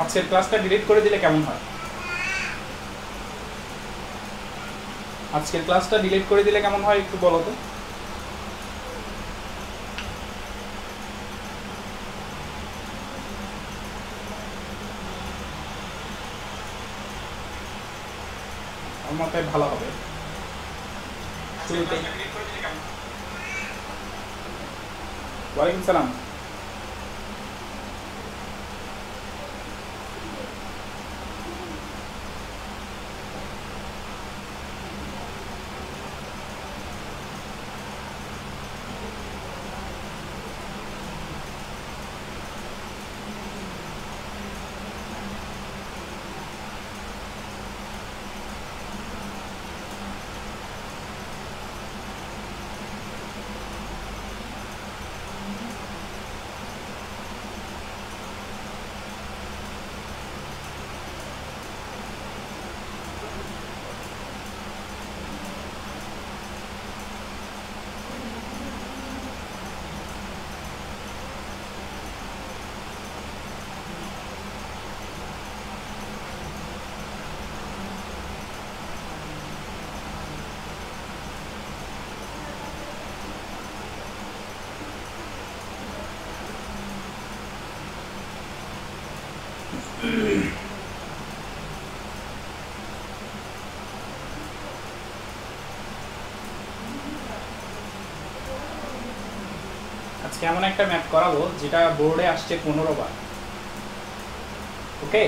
আজকের ক্লাসটা ডিলিট করে দিলে কেমন হয়? আজকের ক্লাসটা ডিলিট করে দিলে কেমন হয় একটু বলো তো। আমার মতে ভালো হবে। ওয়ালাইকুম সালাম। আজকে এমন একটা ম্যাপ করাবো যেটা বোর্ডে আসছে 15 বার। ওকে,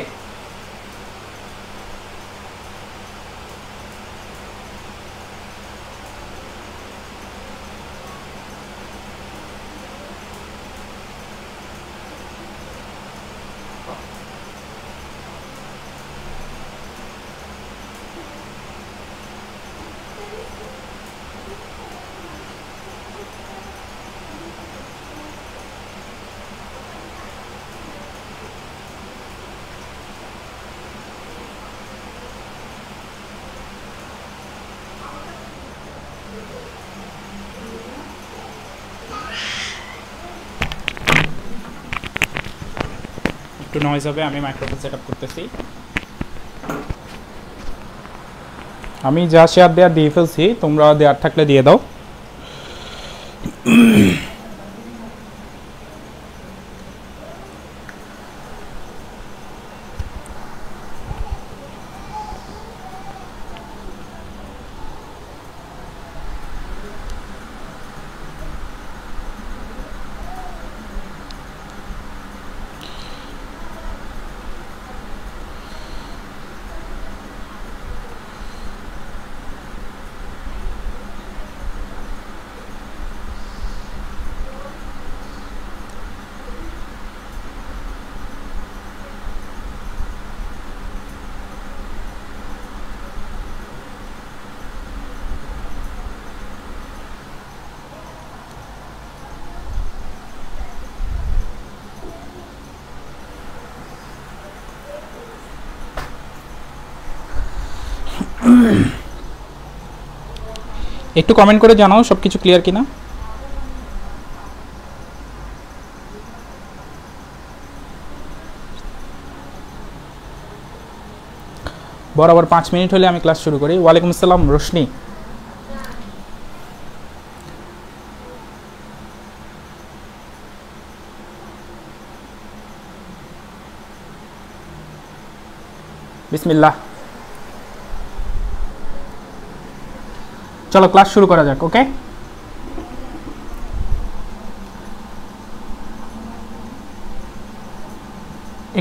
একটু নয়েজ হবে, আমি মাইক্রোফোন সেট আপ করতেছি। আমি যা শেয়ার দেওয়ার দিয়ে ফেলছি, তোমরা দেওয়ার থাকলে দিয়ে দাও। একটু কমেন্ট করে জানাও সব কিছু ক্লিয়ার কিনা। বরাবর 5 মিনিট হলে আমি ক্লাস শুরু করি। ওয়ালাইকুম আসসালাম রোশনি। বিসমিল্লাহ, চলো ক্লাস শুরু করা যাক। ওকে,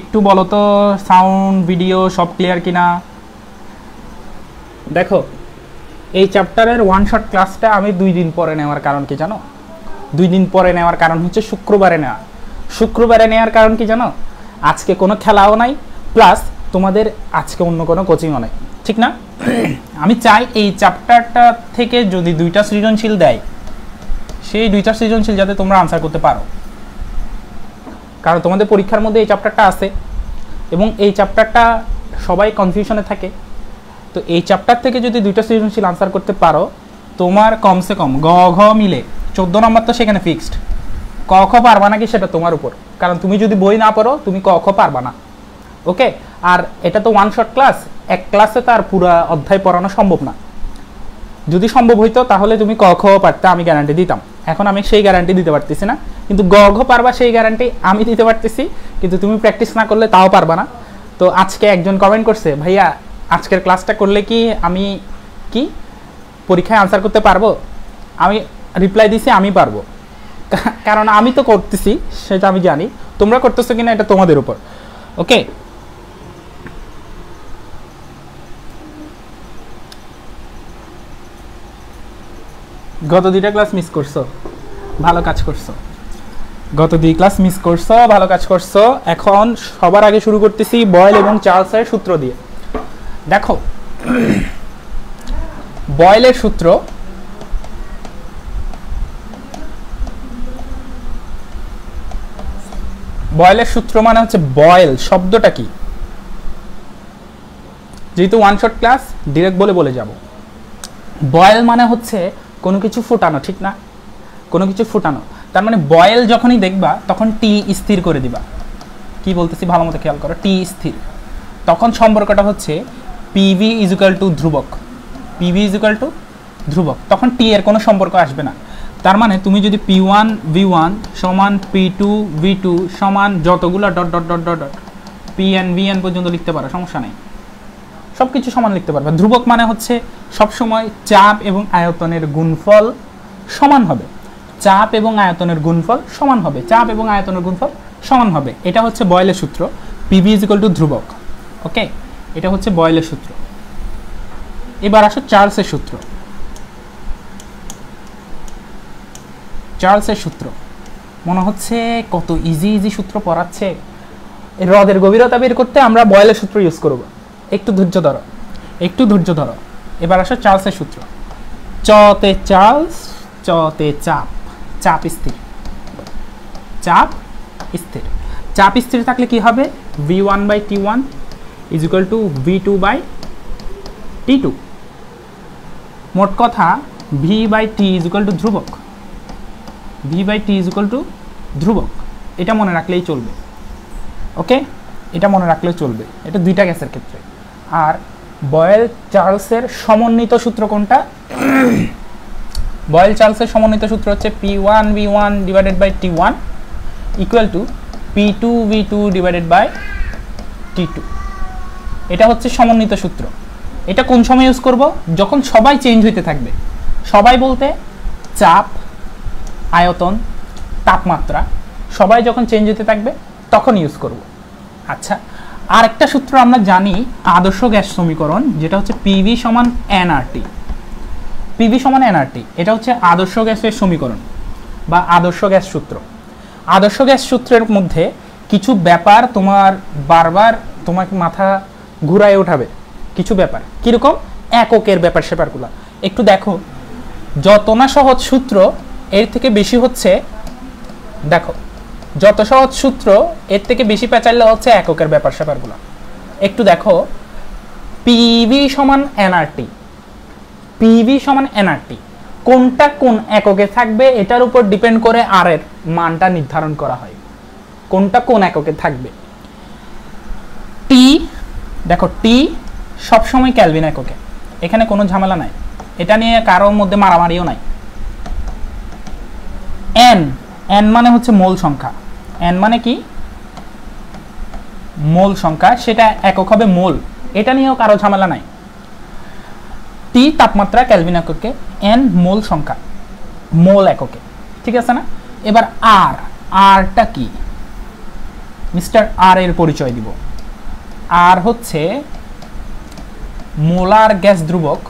একটু বলো তো সাউন্ড ভিডিও সব ক্লিয়ার কিনা। দেখো, এই চ্যাপ্টারের ওয়ান শট ক্লাসটা আমি 2 দিন পরে নেওয়ার কারণ কি জানো? 2 দিন পরে নেওয়ার কারণ হচ্ছে শুক্রবারে নেওয়া। শুক্রবারে নেওয়ার কারণ কি জানো? আজকে কোনো খেলাও নাই, প্লাস তোমাদের আজকে অন্য কোনো কোচিংও নাই, ঠিক না? আমি চাই এই চ্যাপ্টারটা থেকে যদি 2টা সৃজনশীল দেয়, সেই 2টা সৃজনশীল যাতে তোমরা আনসার করতে পারো, কারণ তোমাদের পরীক্ষার মধ্যে এই চ্যাপ্টারটা আছে এবং এই চ্যাপ্টারটা সবাই কনফিউশনে থাকে। তো এই চ্যাপ্টার থেকে যদি 2টা সৃজনশীল আনসার করতে পারো, তোমার কমসে কম গ ঘ মিলে 14 নম্বর তো সেখানে ফিক্সড। ক খ পারবা নাকি সেটা তোমার উপর, কারণ তুমি যদি বই না পড়ো তুমি ক খ পারবা না। ওকে, আর এটা তো ওয়ান শট ক্লাস, এক ক্লাসে তার পুরো অধ্যায় পড়ানো সম্ভব না। যদি সম্ভব হইতো তাহলে তুমি ক খ পারতে, আমি গ্যারান্টি দিতাম। এখন আমি সেই গ্যারান্টি দিতে পারতেছি না, কিন্তু গ ঘ পারবা সেই গ্যারান্টি আমি দিতে পারতেছি, কিন্তু তুমি প্র্যাকটিস না করলে তাও পারবা না। তো আজকে একজন কমেন্ট করছে, ভাইয়া আজকের ক্লাসটা করলে কি আমি কি পরীক্ষায় আনসার করতে পারবো? আমি রিপ্লাই দিছি আমি পারবো, কারণ আমি তো করতেছি, সেটা আমি জানি। তোমরা করতেছো কিনা এটা তোমাদের উপর। ওকে, গত 2টা ক্লাস মিস করছো, ভালো কাজ করছো। গত 2 ক্লাস মিস করছো, ভালো কাজ করছো। এখন সবার আগে শুরু করতেছি বয়েল এবং চার্লসের সূত্র দিয়ে। দেখো বয়েলের সূত্র, বয়েলের সূত্র মানে হচ্ছে, বয়েল শব্দটা কি? যেহেতু ওয়ান শট ক্লাস, ডিরেক্ট বলে যাব। বয়েল মানে হচ্ছে কোনো কিছু ফুটানো, ঠিক না? কোনো কিছু ফুটানো, তার মানে বয়েল যখনই দেখবা তখন টি স্থির করে দিবা। কি বলতেছি ভালো মতো খেয়াল করো, টি স্থির। তখন সম্পর্কটা হচ্ছে পিভি ইজুকাল টু ধ্রুবক, পিভি ইজুকাল টু ধ্রুবক। তখন টি এর কোনো সম্পর্ক আসবে না। তার মানে তুমি যদি P1 V1 সমান P2 V2 সমান যতগুলো dot dot dot dot dot PN VN পর্যন্ত লিখতে পারো, সমস্যা নেই, সব কিছু সমান লিখতে পারবে। ধ্রুবক মানে হচ্ছে সবসময় চাপ এবং আয়তনের গুণফল সমান হবে, চাপ এবং আয়তনের গুণফল সমান হবে, চাপ এবং আয়তনের গুণফল সমান হবে। এটা হচ্ছে বয়েলের সূত্র, পিভি ইকুয়াল টু ধ্রুবক। ওকে, এটা হচ্ছে বয়েলের সূত্র। এবার আসো চার্লসের সূত্র। চার্লসের সূত্র মনে হচ্ছে কত ইজি ইজি সূত্র পড়াচ্ছে। হ্রদের গভীরতা বের করতে আমরা বয়েলের সূত্র ইউজ করব। একটু ধৈর্য ধরো, একটু ধৈর্য ধরো। এবার আসো চার্লসের সূত্র। চতে চার্লস, চতে চাপ, চাপ স্থির, চাপ স্থির। চাপ স্থির থাকলে কি হবে? V1/T1 is equal two V2 by T2। মোট কথা V/T ইজ ইকুয়াল টু ধ্রুবক, V/T ইজ ইকুয়াল টু ধ্রুবক। এটা মনে রাখলেই চলবে। ওকে, এটা মনে রাখলেই চলবে। এটা 2টা গ্যাসের ক্ষেত্রে। আর বয়েল চার্লসের সমন্বিত সূত্র কোনটা? বয়েল চার্লসের সমন্বিত সূত্র হচ্ছে P1 V1 divided by T1 equal to P2 V2 divided by T2। এটা হচ্ছে সমন্বিত সূত্র। এটা কোন সময় ইউজ করব? যখন সবাই চেঞ্জ হইতে থাকবে। সবাই বলতে চাপ, আয়তন, তাপমাত্রা, সবাই যখন চেঞ্জ হতে থাকবে তখন ইউজ করব। আচ্ছা, আরেকটা সূত্র আমরা জানি, আদর্শ গ্যাস সমীকরণ, যেটা হচ্ছে PV সমান nRT। PV সমান nRT, এটা হচ্ছে আদর্শ গ্যাসের সমীকরণ বা আদর্শ গ্যাস সূত্র। আদর্শ গ্যাস সূত্রের মধ্যে কিছু ব্যাপার তোমার বারবার তোমাকে মাথা ঘুরায় ওঠাবে। কিছু ব্যাপার কিরকম? এককের ব্যাপার সেপারগুলো একটু দেখো। যত না সহজ সূত্র এর থেকে বেশি হচ্ছে, দেখো যত সহজ সূত্র এর থেকে বেশি পেঁচাইলে হচ্ছে এককের ব্যাপার স্যাপারগুলো। একটু দেখো, পিভি সমান এনআরটি, পিভি সমান এনআরটি, কোনটা কোন এককে থাকবে এটার উপর ডিপেন্ড করে আর এর মানটা নির্ধারণ করা হয়, কোনটা কোন এককে থাকবে। টি দেখো, টি সবসময় কেলভিন এককে, এখানে কোনো ঝামেলা নাই, এটা নিয়ে কারোর মধ্যে মারামারিও নাই। এন, এন মানে হচ্ছে মোল সংখ্যা, এন মানে কি? মোল সংখ্যা, সেটা একক হবে মোল, এটা নিয়েও কারো ঝামেলা নাই। টি তাপমাত্রা কেলভিন এককে, এন মোল সংখ্যা মোল এককে, ঠিক আছে না? এবার আর, আরটা কি? মিস্টার আর এর পরিচয় দিব। আর হচ্ছে মোলার গ্যাস ধ্রুবক,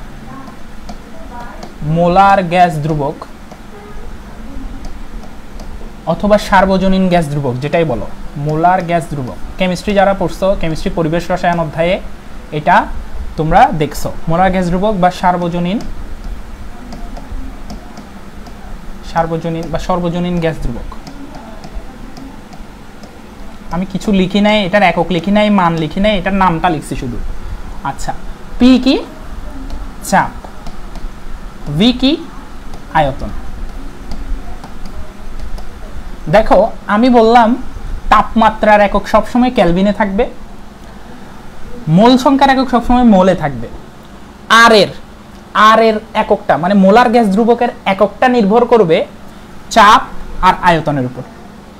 মোলার গ্যাস ধ্রুবক অথবা সার্বজনীন গ্যাস ধ্রুবক, যেটাই বলো, মোলার গ্যাস ধ্রুবক। কেমিস্ট্রি যারা পড়ছো, কেমিস্ট্রি পরিবেশ রসায়ন অধ্যায়ে এটা তোমরা দেখছো, মোলার গ্যাস ধ্রুবক বা সার্বজনীন, সার্বজনীন বা সর্বজনীন গ্যাস ধ্রুবক। আমি কিছু লিখি নাই, এটার একক লিখি নাই, মান লিখি নাই, এটার নামটা লিখছি শুধু। আচ্ছা, পি কি? চাপ, ভি কি? আয়তন। দেখো আমি বললাম তাপমাত্রার একক সবসময় কেলভিনে থাকবে, মোল সংখ্যার একক সবসময় মোলে থাকবে। আর এর এককটা মানে মোলার গ্যাস ধ্রুবকের এককটা নির্ভর করবে চাপ আর আয়তনের উপর।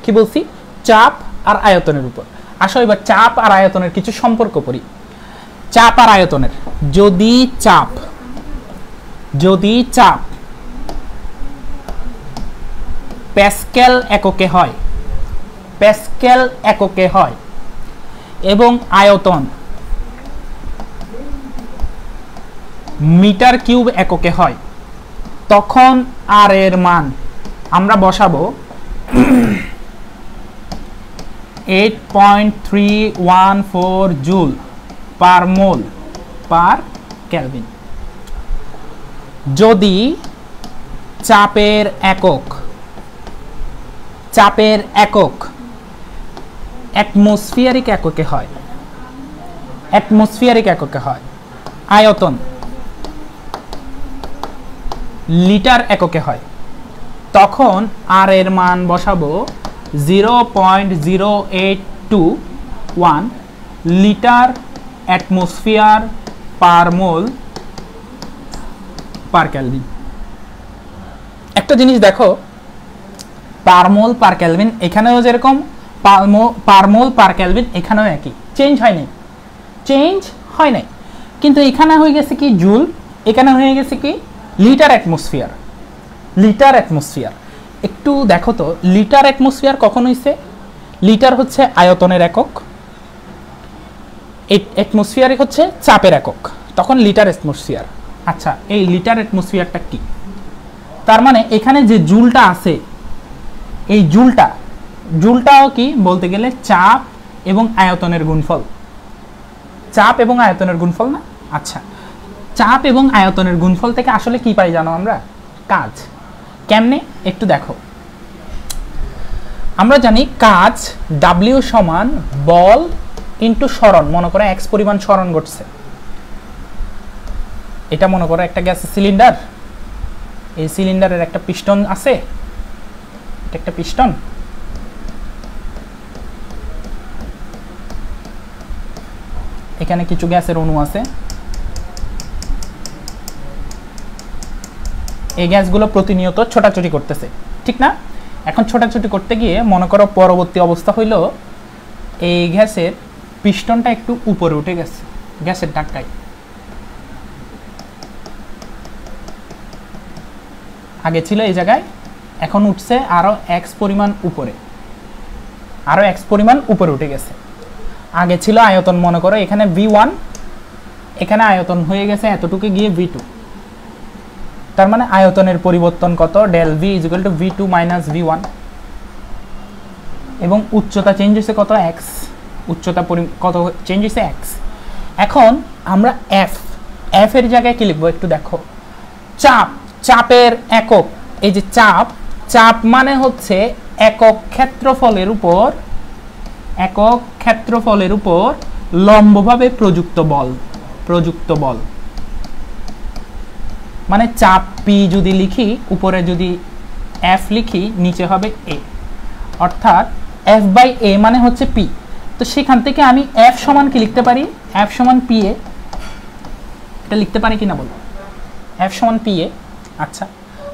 কি বলছি? চাপ আর আয়তনের উপর। আসো এবার চাপ আর আয়তনের কিছু সম্পর্ক পড়ি। চাপ আর আয়তনের, যদি চাপ প্যাসকেল এককে হয় এবং আয়তন মিটার কিউব এককে হয়, তখন আর এর মান আমরা বসাবো 8.314 জুল পার মোল পার কেলভিন। যদি চাপের একক অ্যাটমসফিয়ারিক এককে হয়, আয়তন লিটার এককে হয়, তখন আর এর মান বসাবো 0.0821 লিটার অ্যাটমসফিয়ার পার মোল পার কেলভিন। একটা জিনিস দেখো, পার মোল পার কেলভিন এখানেও যেরকম, পার মোল পার কেলভিন এখানেও একই, চেঞ্জ হয় নাই, কিন্তু এখানে হয়ে গেছে কি জুল, এখানে হয়ে গেছে কি লিটার অ্যাটমসফিয়ার। একটু দেখো তো, লিটার অ্যাটমসফিয়ার কখন হইছে? লিটার হচ্ছে আয়তনের একক, অ্যাটমসফিয়ারিক হচ্ছে চাপের একক, তখন লিটার অ্যাটমসফিয়ার। আচ্ছা, এই লিটার অ্যাটমসফিয়ারটা কি? তার মানে এখানে যে জুলটা আছে, এই জুলটাও কি বলতে গেলে চাপ এবং আয়তনের গুণফল, না? আচ্ছা, চাপ এবং আয়তনের গুণফল থেকে আসলে কি পাই জানো আমরা? কাজ। কেমনে একটু দেখো। আমরা জানি কাজ W সমান বল ইনটু সরণ। মনে করো x পরিমাণ সরণ ঘটছে, এটা মনে করো একটা গ্যাসের সিলিন্ডার, এই সিলিন্ডারের একটা পিস্টন আছে, এটা একটা পিস্টন, এখানে কিছু গ্যাসের অণু আছে, এই গ্যাসগুলো প্রতিনিয়ত ছোটাছুটি করতেছে, ঠিক না? এখন ছোটাছুটি করতে গিয়ে মনে করো পরবর্তী অবস্থা হইল এই গ্যাসের পিস্টনটা একটু উপরে উঠে গেছে গ্যাসের ধাক্কায়, আগে ছিল এই জায়গায়, এখন উঠছে আরো x পরিমাণ উপরে উঠে গেছে। আগে ছিল আয়তন, মনে করো এখানে V1, এখানে আয়তন হয়ে গেছে এতটুকু গিয়ে V2। তার মানে আয়তনের পরিবর্তন কত? del V = V2 - V1, এবং উচ্চতা চেঞ্জ হয়েছে কত? x। উচ্চতা কত চেঞ্জ হয়েছে? x। এখন আমরা f এর জায়গায় কি লিখবো একটু দেখো। চাপের একক, এই যে চাপ মানে হচ্ছে একক ক্ষেত্রফলের উপর লম্বভাবে প্রযুক্ত বল। মানে চাপ P যদি লিখি, উপরে যদি F লিখি, নিচে হবে A, অর্থাৎ F/A মানে হচ্ছে P। তো সেখান থেকে আমি F সমান কি লিখতে পারি? F সমান PA, এটা লিখতে পারি কিনা বলো? F সমান PA। আচ্ছা,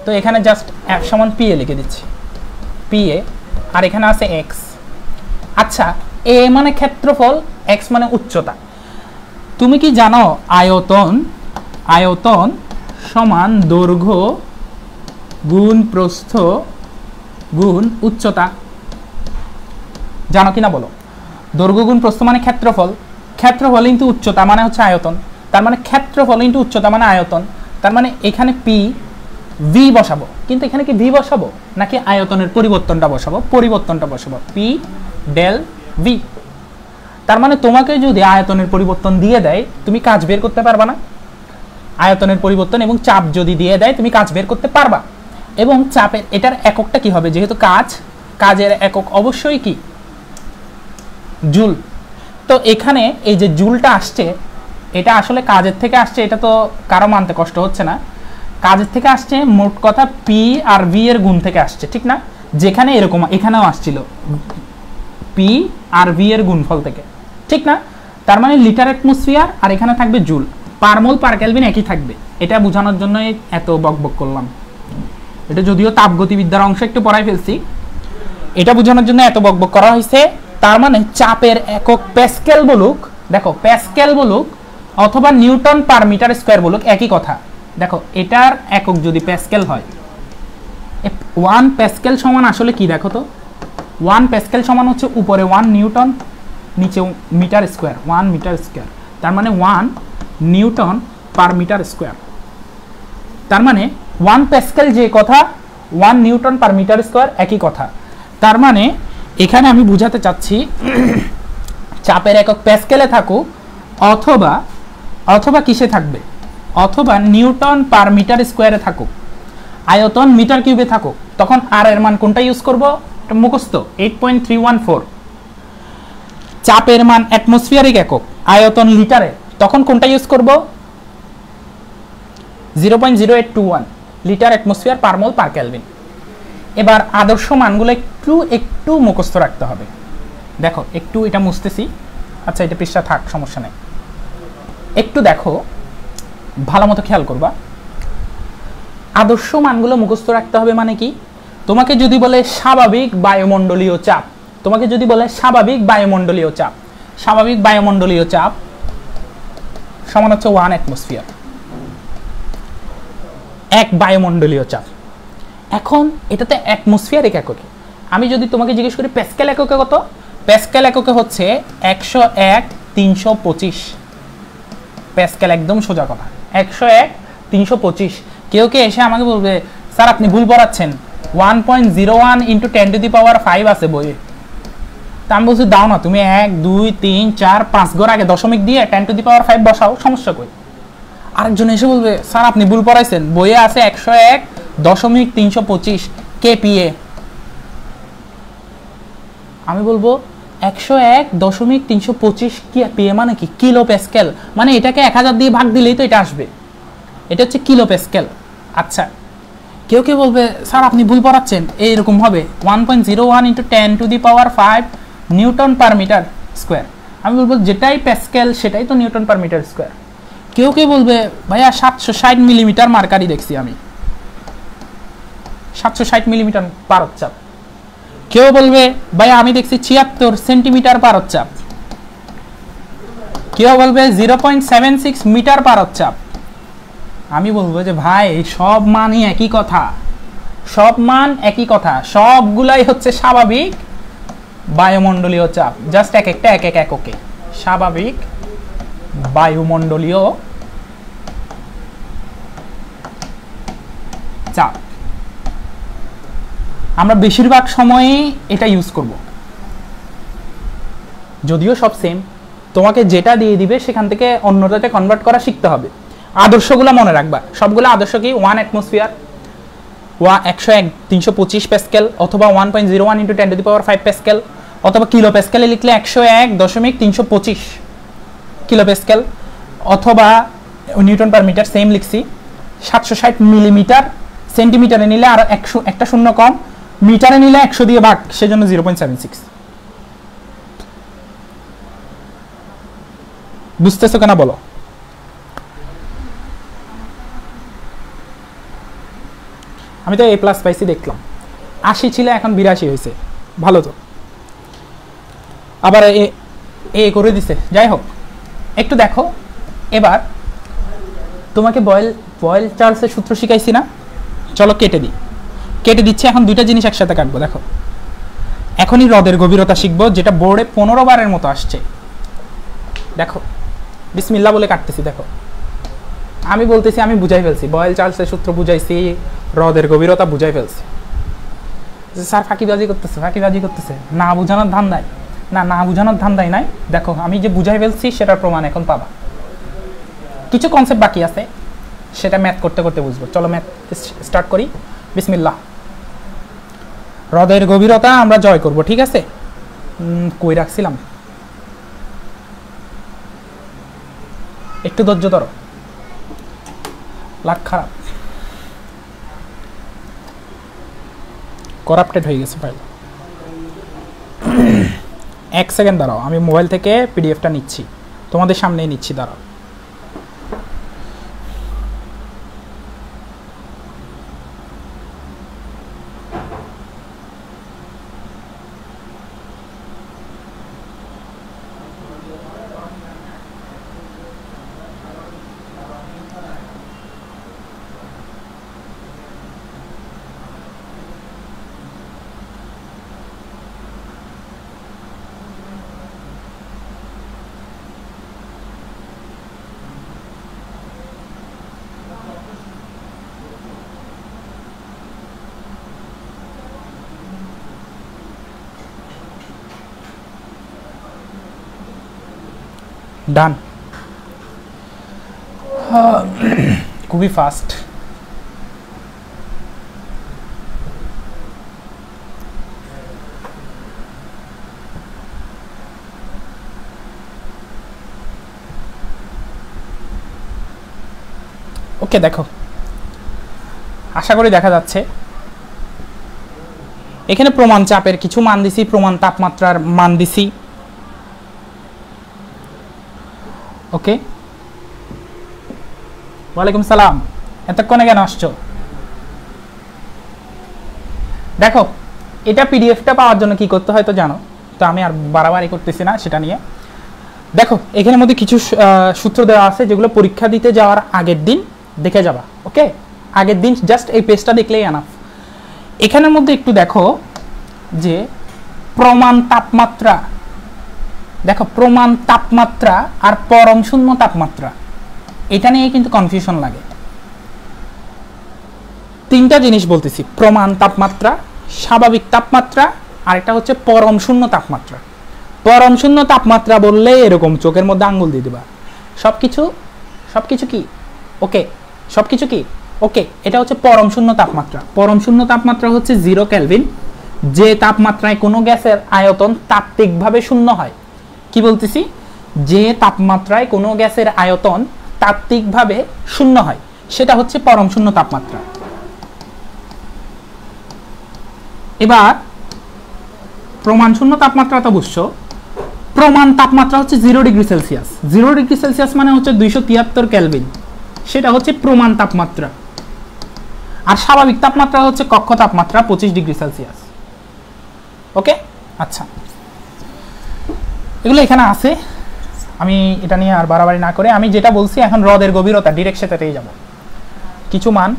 তো এখানে জাস্ট F সমান PA লিখে দিচ্ছি, PA, আর এখানে আছে x। আচ্ছা, A মানে ক্ষেত্রফল, x মানে উচ্চতা। তুমি কি জানো আয়তন সমান দৈর্ঘ্য গুণ প্রস্থ গুণ উচ্চতা? জানো কিনা বলো? দৈর্ঘ্য গুণ প্রস্থ মানে ক্ষেত্রফল ইনটু উচ্চতা মানে হচ্ছে আয়তন। তার মানে ক্ষেত্রফল ইনটু উচ্চতা মানে আয়তন। তার মানে এখানে V বসাবো, কিন্তু এখানে কি V বসাবো নাকি আয়তনের পরিবর্তনটা বসাবো? P del V। তার মানে তোমাকে যদি আয়তনের পরিবর্তন দিয়ে দেয়, তুমি কাজ বের করতে পারবা না? আয়তনের পরিবর্তন এবং চাপ যদি দিয়ে দেয়, তুমি কাজ বের করতে পারবা। এবং চাপের এটার এককটা কি হবে? যেহেতু কাজের একক অবশ্যই কি জুল। তো এখানে এই যে জুলটা আসছে, এটা আসলে কাজের থেকে আসছে, এটা তো কারো মানতে কষ্ট হচ্ছে না। কাজের থেকে আসছে, মোট কথা P আর V এর গুণ থেকে আসছে, ঠিক না? যেখানে এরকম এখানেও আসছিল P আর V এর গুণফল থেকে, ঠিক না? তার মানে লিটার অ্যাটমসফিয়ার আর এখানে থাকবে জুল, পার মোল পার কেলভিন একই থাকবে। এটা বোঝানোর জন্য এত বকবক করলাম। এটা যদিও তাপগতিবিদ্যার অংশ একটু পড়াই ফেলছি, এটা বোঝানোর জন্য এত বকবক করা হয়েছে। তার মানে চাপের একক প্যাসকেল বলুক, দেখো প্যাসকেল বলুক অথবা নিউটন পার মিটার স্কয়ার বলুক, একই কথা। দেখো এটার একক যদি প্যাসকেল হয়, 1 প্যাসকেল সমান আসলে কি দেখো তো, 1 প্যাসকেল সমান হচ্ছে উপরে 1 নিউটন, নিচে মিটার স্কয়ার, 1 মিটার স্কয়ার। তার মানে 1 নিউটন পার মিটার স্কয়ার। তার মানে 1 প্যাসকেল যে কথা, 1 নিউটন পার মিটার স্কয়ার একই কথা। তার মানে এখানে আমি বুঝাতে চাচ্ছি চাপের একক প্যাসকেলে থাকুক অথবা অথবা কিসে থাকবে, অথবা নিউটন পার মিটার স্কয়ারে থাকুক, আয়তন মিটার কিউবে থাকুক, তখন আর এর মান কোনটা ইউজ করব, এটা মুখস্থ 8.314। চাপের মান অ্যাটমসফিয়ারিক একক, আয়তন লিটারে, তখন কোনটা ইউজ করব 0.0821 লিটার অ্যাটমসফিয়ার পার মোল পার কেলভিন। এবার আদর্শ মানগুলো একটু মুখস্থ রাখতে হবে। দেখো একটু এটা মুছতেছি, আচ্ছা এটা পৃষ্ঠা থাক, সমস্যা নেই। একটু দেখো ভালো মতো খেয়াল করবা, আদর্শ মানগুলো মুখস্থ রাখতে হবে মানে কি, তোমাকে যদি বলে স্বাভাবিক বায়ুমণ্ডলীয় চাপ, তোমাকে যদি বলে স্বাভাবিক বায়ুমণ্ডলীয় চাপ, স্বাভাবিক বায়ুমণ্ডলীয় চাপ সমান হচ্ছে 1 অ্যাটমসফিয়ার, 1 বায়ুমণ্ডলীয় চাপ। এখন এটাতে অ্যাটমসফিয়ারিক এককে, আমি যদি তোমাকে জিজ্ঞেস করি প্যাসকেল এককে কত, প্যাসকেল এককে হচ্ছে 101/325 প্যাসকেল, একদম সোজা কথা 101/325। কেউ কে এসে আমাকে বলবে স্যার আপনি ভুল পড়াচ্ছেন, 1.01 × 10⁵ আছে বইয়ে। তা আমি বলছি দাও না তুমি 1 2 3 4 5 ঘর আগে দশমিক দিয়ে 10⁵ বসাও, সমস্যা কই। আরেকজন এসে বলবে স্যার আপনি ভুল পড়াইছেন, বইয়ে আছে 101.325 কেপিএ। আমি বলবো 101.325 কেপিএ মানে কি, কিলো প্যাসকেল, মানে এটাকে 1000 দিয়ে ভাগ দিলেই তো এটা আসবে, এটা হচ্ছে কিলো প্যাসকেল। আচ্ছা কেউ কেউ বলবে স্যার আপনি ভুল পড়াচ্ছেন, এইরকম হবে 1.01 × 10⁵ নিউটন পার মিটার স্কোয়ার। আমি বলবো যেটাই প্যাসকেল সেটাই তো নিউটন পার মিটার স্কোয়ার। কেউ কেউ বলবে ভাইয়া 760 মিলিমিটার মার্কারি দেখছি আমি, 760 মিলিমিটার পারদ-চাপ। কেউ বলবে ভাইয়া আমি দেখছি 76 সেন্টিমিটার পারদ-চাপ। কেউ বলবে 0.76 মিটার পারদ-চাপ। আমি বলবো যে ভাই সব মানই একই কথা, সব মান একই কথা, সবগুলাই হচ্ছে স্বাভাবিক বায়ুমণ্ডলীয় চাপ, জাস্ট এক একটা এক এক এককে স্বাভাবিক বায়ুমণ্ডলীয় চাপ। আমরা বেশিরভাগ সময়ই এটা ইউজ করব, যদিও সব সেম, তোমাকে যেটা দিয়ে দিবে সেখান থেকে অন্যটাতে কনভার্ট করা শিখতে হবে। আদর্শগুলো মনে রাখবা, সবগুলো আদর্শ কি 1 অ্যাটমসফিয়ার, 101/325 প্যাসকেল, অথবা 1.01 × 10⁵ প্যাসকেল, অথবা কিলো প্যাসকেলে লিখলে 101.325 কিলো প্যাসকেল, অথবা নিউটন পার মিটার সেম লিখছি। 760 মিলিমিটার, সেন্টিমিটারে নিলে আর 100 একটা শূন্য কম, মিটারে নিলে 100 দিয়ে ভাগ, সেজন্য 0.76। বুঝতেছো কেনা বলো? আমি তো A+ পাইছি দেখলাম, 80 ছিল এখন 82 হয়েছে, ভালো তো। আবার এ করে দিছে, যাই হোক একটু দেখো। এবার তোমাকে বয়েল চার্লসের সূত্র শিখাইছি না, চলো কেটে দিচ্ছি। এখন দুইটা জিনিস একসাথে কাটবো। দেখো এখনই হ্রদের গভীরতা শিখবো, যেটা বোর্ডে 15 বারের মতো আসছে। দেখো বিসমিল্লাহ বলে কাটতেছি। দেখো আমি বলতেছি আমি বুঝাই ফেলছি, বয়েল চার্লসের সূত্র বুঝাইছি, হ্রদের গভীরতা বুঝাই ফেলছি। স্যার ফাঁকিবাজি করতেছে, না বুঝানোর ধান্দায়, না বুঝানোর ধান্দায় নাই। দেখো আমি যে বুঝাই ফেলছি সেটার প্রমাণ এখন পাবা। কিছু কনসেপ্ট বাকি আছে, সেটা ম্যাথ করতে করতে বুঝবো। চলো ম্যাথ স্টার্ট করি, বিসমিল্লাহ। হ্রদের গভীরতা আমরা জয় করব, ঠিক আছে? কই রাখছিলাম, একটু ধৈর্য ধরো, লাখ খারাপ, করাপ্টেড হয়ে গেছে ফাইল। 1 সেকেন্ড দাঁড়াও, আমি মোবাইল থেকে পিডিএফটা নিচ্ছি। তোমাদের সামনেই নিচ্ছি, দাঁড়াও। ডান, খুবই ফাস্ট। ওকে, দেখো, আশা করি দেখা যাচ্ছে। এখানে প্রমাণ চাপের কিছু মান দিছি, প্রমাণ তাপমাত্রার মান দিছি। ওকে, ওয়ালাইকুম সালাম, এতক্ষণে কেন আসছো? দেখো, এটা পিডিএফটা পাওয়ার জন্য কি করতে হয় তো জানো, তো আমি আর বাড়াবাড়ি করতেছি না সেটা নিয়ে। দেখো, এখানের মধ্যে কিছু সূত্র দেওয়া আছে যেগুলো পরীক্ষা দিতে যাওয়ার আগের দিন দেখে যাবা। ওকে, আগের দিন জাস্ট এই পেজটা দেখলেই এনাফ। এখানের মধ্যে একটু দেখো যে প্রমাণ তাপমাত্রা, দেখো প্রমাণ তাপমাত্রা আর পরম শূন্য তাপমাত্রা, এটা নিয়ে কিন্তু কনফিউশন লাগে। তিনটা জিনিস বলতেছি, প্রমাণ তাপমাত্রা, স্বাভাবিক তাপমাত্রা, আর একটা হচ্ছে পরম শূন্য তাপমাত্রা। পরম শূন্য তাপমাত্রা বললে এরকম চোখের মধ্যে আঙ্গুল দিয়ে দিবা, সবকিছু কি ওকে, সবকিছু কি ওকে। এটা হচ্ছে পরম শূন্য তাপমাত্রা। পরম শূন্য তাপমাত্রা হচ্ছে 0 কেলভিন, যে তাপমাত্রায় কোনো গ্যাসের আয়তন তাত্ত্বিকভাবে শূন্য হয়। কি বলতেছি? যে তাপমাত্রায় কোনো গ্যাসের আয়তন তাত্ত্বিকভাবে শূন্য হয় সেটা হচ্ছে পরম শূন্য তাপমাত্রা। এবার প্রমাণ শূন্য তাপমাত্রা তো বুঝছো, প্রমাণ তাপমাত্রা হচ্ছে 0 ডিগ্রি সেলসিয়াস। 0 ডিগ্রি সেলসিয়াস মানে হচ্ছে 273 কেলভিন, সেটা হচ্ছে প্রমাণ তাপমাত্রা। আর স্বাভাবিক তাপমাত্রা হচ্ছে কক্ষ তাপমাত্রা 25 ডিগ্রি সেলসিয়াস। ওকে, আচ্ছা, এগুলো এখানে আছে। আমি এটা নিয়ে আর বাড়াবাড়ি না করে আমি যেটা বলছি এখন হ্রদের গভীরতা ডিরেক্ট সেটাতেই যাব। কিছু মান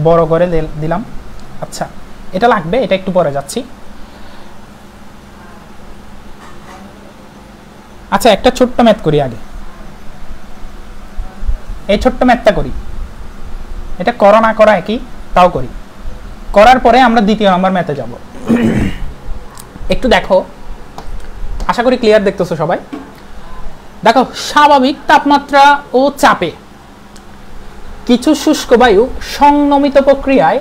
বড় করে দিলাম। আচ্ছা, এটা লাগবে, এটা একটু পরে যাচ্ছি। আচ্ছা, একটা ছোট্ট ম্যাথ করি আগে। এই ছোট্ট ম্যাথটা করি, এটা করা না করা একই, তাও করি। করার পরে আমরা দ্বিতীয় নাম্বার ম্যাথে যাব। একটু দেখো, আশা করি ক্লিয়ার দেখতেছো সবাই। দেখো, স্বাভাবিক তাপমাত্রা ও চাপে কিছু শুষ্ক বায়ু সংনমিত প্রক্রিয়ায়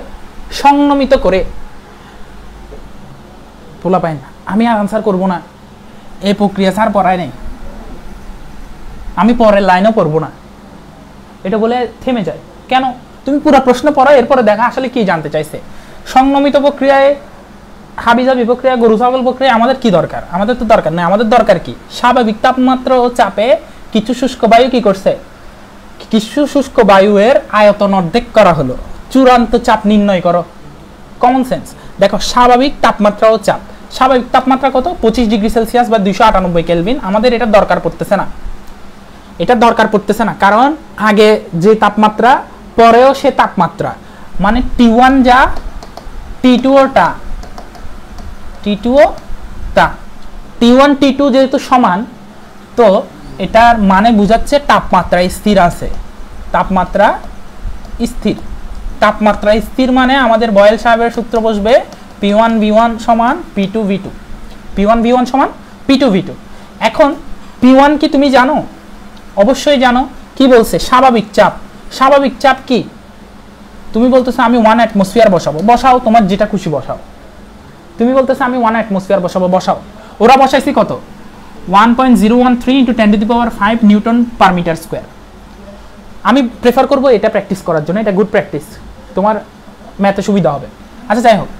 সংনমিত করে, তোলা পায় না, আমি আর আনসার করব না, এই প্রক্রিয়া স্যার পড়ায় নেই, আমি পরের লাইনও পড়বো না, এটা বলে থেমে যায়। কেন? তুমি পুরো প্রশ্ন পড়ো, এরপরে দেখা আসলে কি জানতে চাইছে। সংনমিত প্রক্রিয়ায়, হাবিজাবি প্রক্রিয়া, গরু ছাগল প্রক্রিয়া আমাদের কি দরকার? আমাদের তো দরকার নেই। আমাদের দরকার কি? স্বাভাবিক তাপমাত্রা ও চাপে কিছু শুষ্ক বায়ু কি করছে? কিছু শুষ্ক বায়ুর আয়তন অর্ধেক করা হলো, চূড়ান্ত চাপ নির্ণয় করো। Common sense. দেখো, স্বাভাবিক তাপমাত্রা ও চাপ, স্বাভাবিক তাপমাত্রা কত? 25 ডিগ্রি সেলসিয়াস বা 298 কেলভিন। আমাদের এটা দরকার পড়তেছে না, এটা দরকার পড়তেছে না, কারণ আগে যে তাপমাত্রা পরেও সে তাপমাত্রা, মানে T1 যা T2 টা, T2 তা, T1 T2 যেহেতু সমান, তো এটার মানে বুঝাচ্ছে তাপমাত্রা স্থির আছে। তাপমাত্রা স্থির, তাপমাত্রা স্থির মানে আমাদের বয়েল সাহেবের সূত্র বসবে P1 V1 সমান P2 V2, P1 V1 সমান P2 V2। এখন P1 কি তুমি জানো? অবশ্যই জানো। কি বলছে? স্বাভাবিক চাপ। স্বাভাবিক চাপ কি? তুমি বলতেছো আমি 1 অ্যাটমসফিয়ার বসাবো, বসাও, তোমার যেটা খুশি বসাও। তুমি বলতেছো আমি 1 অ্যাটমসফিয়ার বসাবো, বসাও। ওরা বসাইছি কত? 1.013 × 10⁵ নিউটন পার মিটার স্কোয়ার। আমি প্রেফার করব এটা প্র্যাকটিস করার জন্য, এটা গুড প্র্যাকটিস, তোমার ম্যাথে সুবিধা হবে। আচ্ছা, যাই হোক,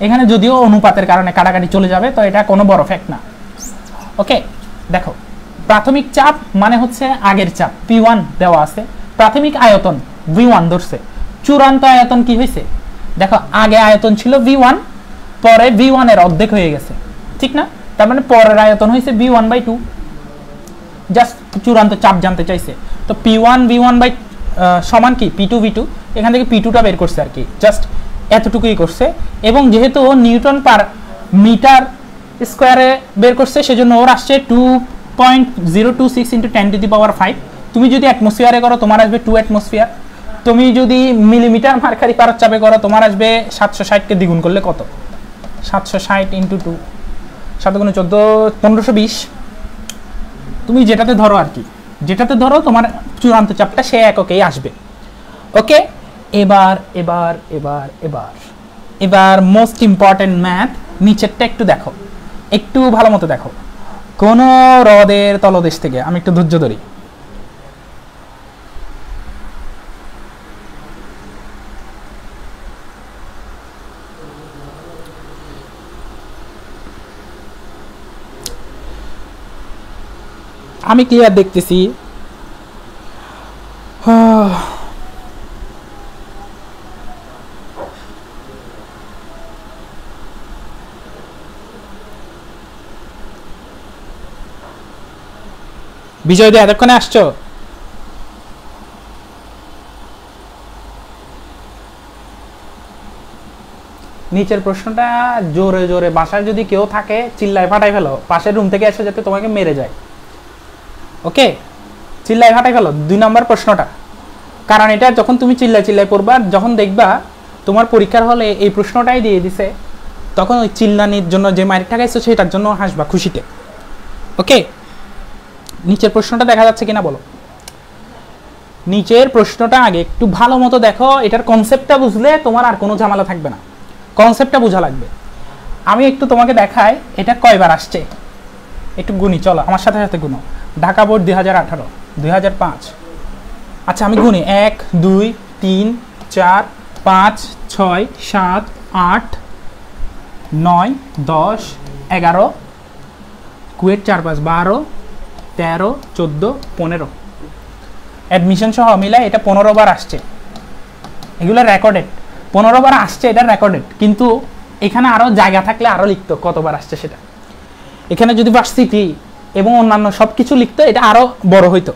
এখানে যদিও অনুপাতের কারণে কাটাকাটি চলে যাবে, তো এটা কোনো বড় ফ্যাক্ট না। ওকে, দেখো প্রাথমিক চাপ মানে হচ্ছে আগের চাপ P1 দেওয়া আছে, প্রাথমিক আয়তন V1 ধরছে, চূড়ান্ত আয়তন কি হয়েছে দেখো, আগে আয়তন ছিল V1, পরে V1 এর অর্ধেক হয়ে গেছে, ঠিক না? তার মানে পরের আয়তন হয়েছে V1/2, জাস্ট চূড়ান্ত চাপ জানতে চাইছে। তো P1 V1 সমান কি P2 V2, এখান থেকে P2টা বের করছে আর কি, জাস্ট এতটুকুই করছে। এবং যেহেতু নিউটন পার মিটার স্কোয়ারে বের করছে, সেজন্য ওর আসছে 2.026 × 10⁵। তুমি যদি অ্যাটমসফিয়ারে করো তোমার আসবে 2 অ্যাটমসফিয়ার, তুমি যদি মিলিমিটার মার্কারি পারদ চাপে করো তোমার আসবে 760কে দ্বিগুণ করলে কত, 760 × 2 7 × 14 1520। তুমি যেটাতে ধরো আর কি, যেটাতে ধরো তোমার চূড়ান্ত চাপটা সে এককেই আসবে। ওকে, এবার এবার এবার এবার এবার মোস্ট ইম্পর্টেন্ট ম্যাথ, নিচেরটা একটু দেখো, একটু ভালো মতো দেখো। কোন হ্রদের তলদেশ থেকে, আমি একটু ধৈর্য ধরি, আমি ক্লিয়ার দেখতেছি। বিজয় দে এতক্ষণে আসছো? নিচের প্রশ্নটা জোরে জোরে, বাসায় যদি কেউ থাকে চিল্লায় ফাটাই ফেলো, পাশের রুম থেকে এসে যাতে তোমাকে মেরে যায়। ওকে, চিল্লায় ফাটাই ফেলো 2 নম্বর প্রশ্নটা, কারণ এটা যখন তুমি চিল্লায় চিল্লায় পড়বা, যখন দেখবা তোমার পরীক্ষার হলে এই প্রশ্নটাই দিয়ে দিছে, তখন ওই চিল্লানির জন্য যে মাইরটা খাইছো সেটার জন্য হাসবা খুশিতে। ওকে, নিচের প্রশ্নটা দেখা যাচ্ছে কিনা বলো। নিচের প্রশ্নটা আগে একটু ভালো মতো দেখো, এটার কনসেপ্টটা বুঝলে তোমার আর কোনো ঝামেলা থাকবে না, কনসেপ্টটা বোঝা লাগবে। আমি একটু তোমাকে দেখাই এটা কয়বার আসছে, একটু গুনি, চলো আমার সাথে সাথে গুনো। ঢাকা বোর্ড 2018, 2005, আচ্ছা আমি গুনি 1 2 3 4 5 6 7 8 9 10 11, কুয়েট 4 5 12 13 14 15, অ্যাডমিশন সহ মিলাই এটা 15 বার আসছে। এগুলো রেকর্ডেড, 15 বার আসছে, এটা রেকর্ডেড। কিন্তু এখানে আরও জায়গা থাকলে আরও লিখতো কতবার আসছে সেটা। এখানে যদি ভার্সিটি এবং অন্যান্য সব কিছু লিখতো এটা আরও বড় হইতো।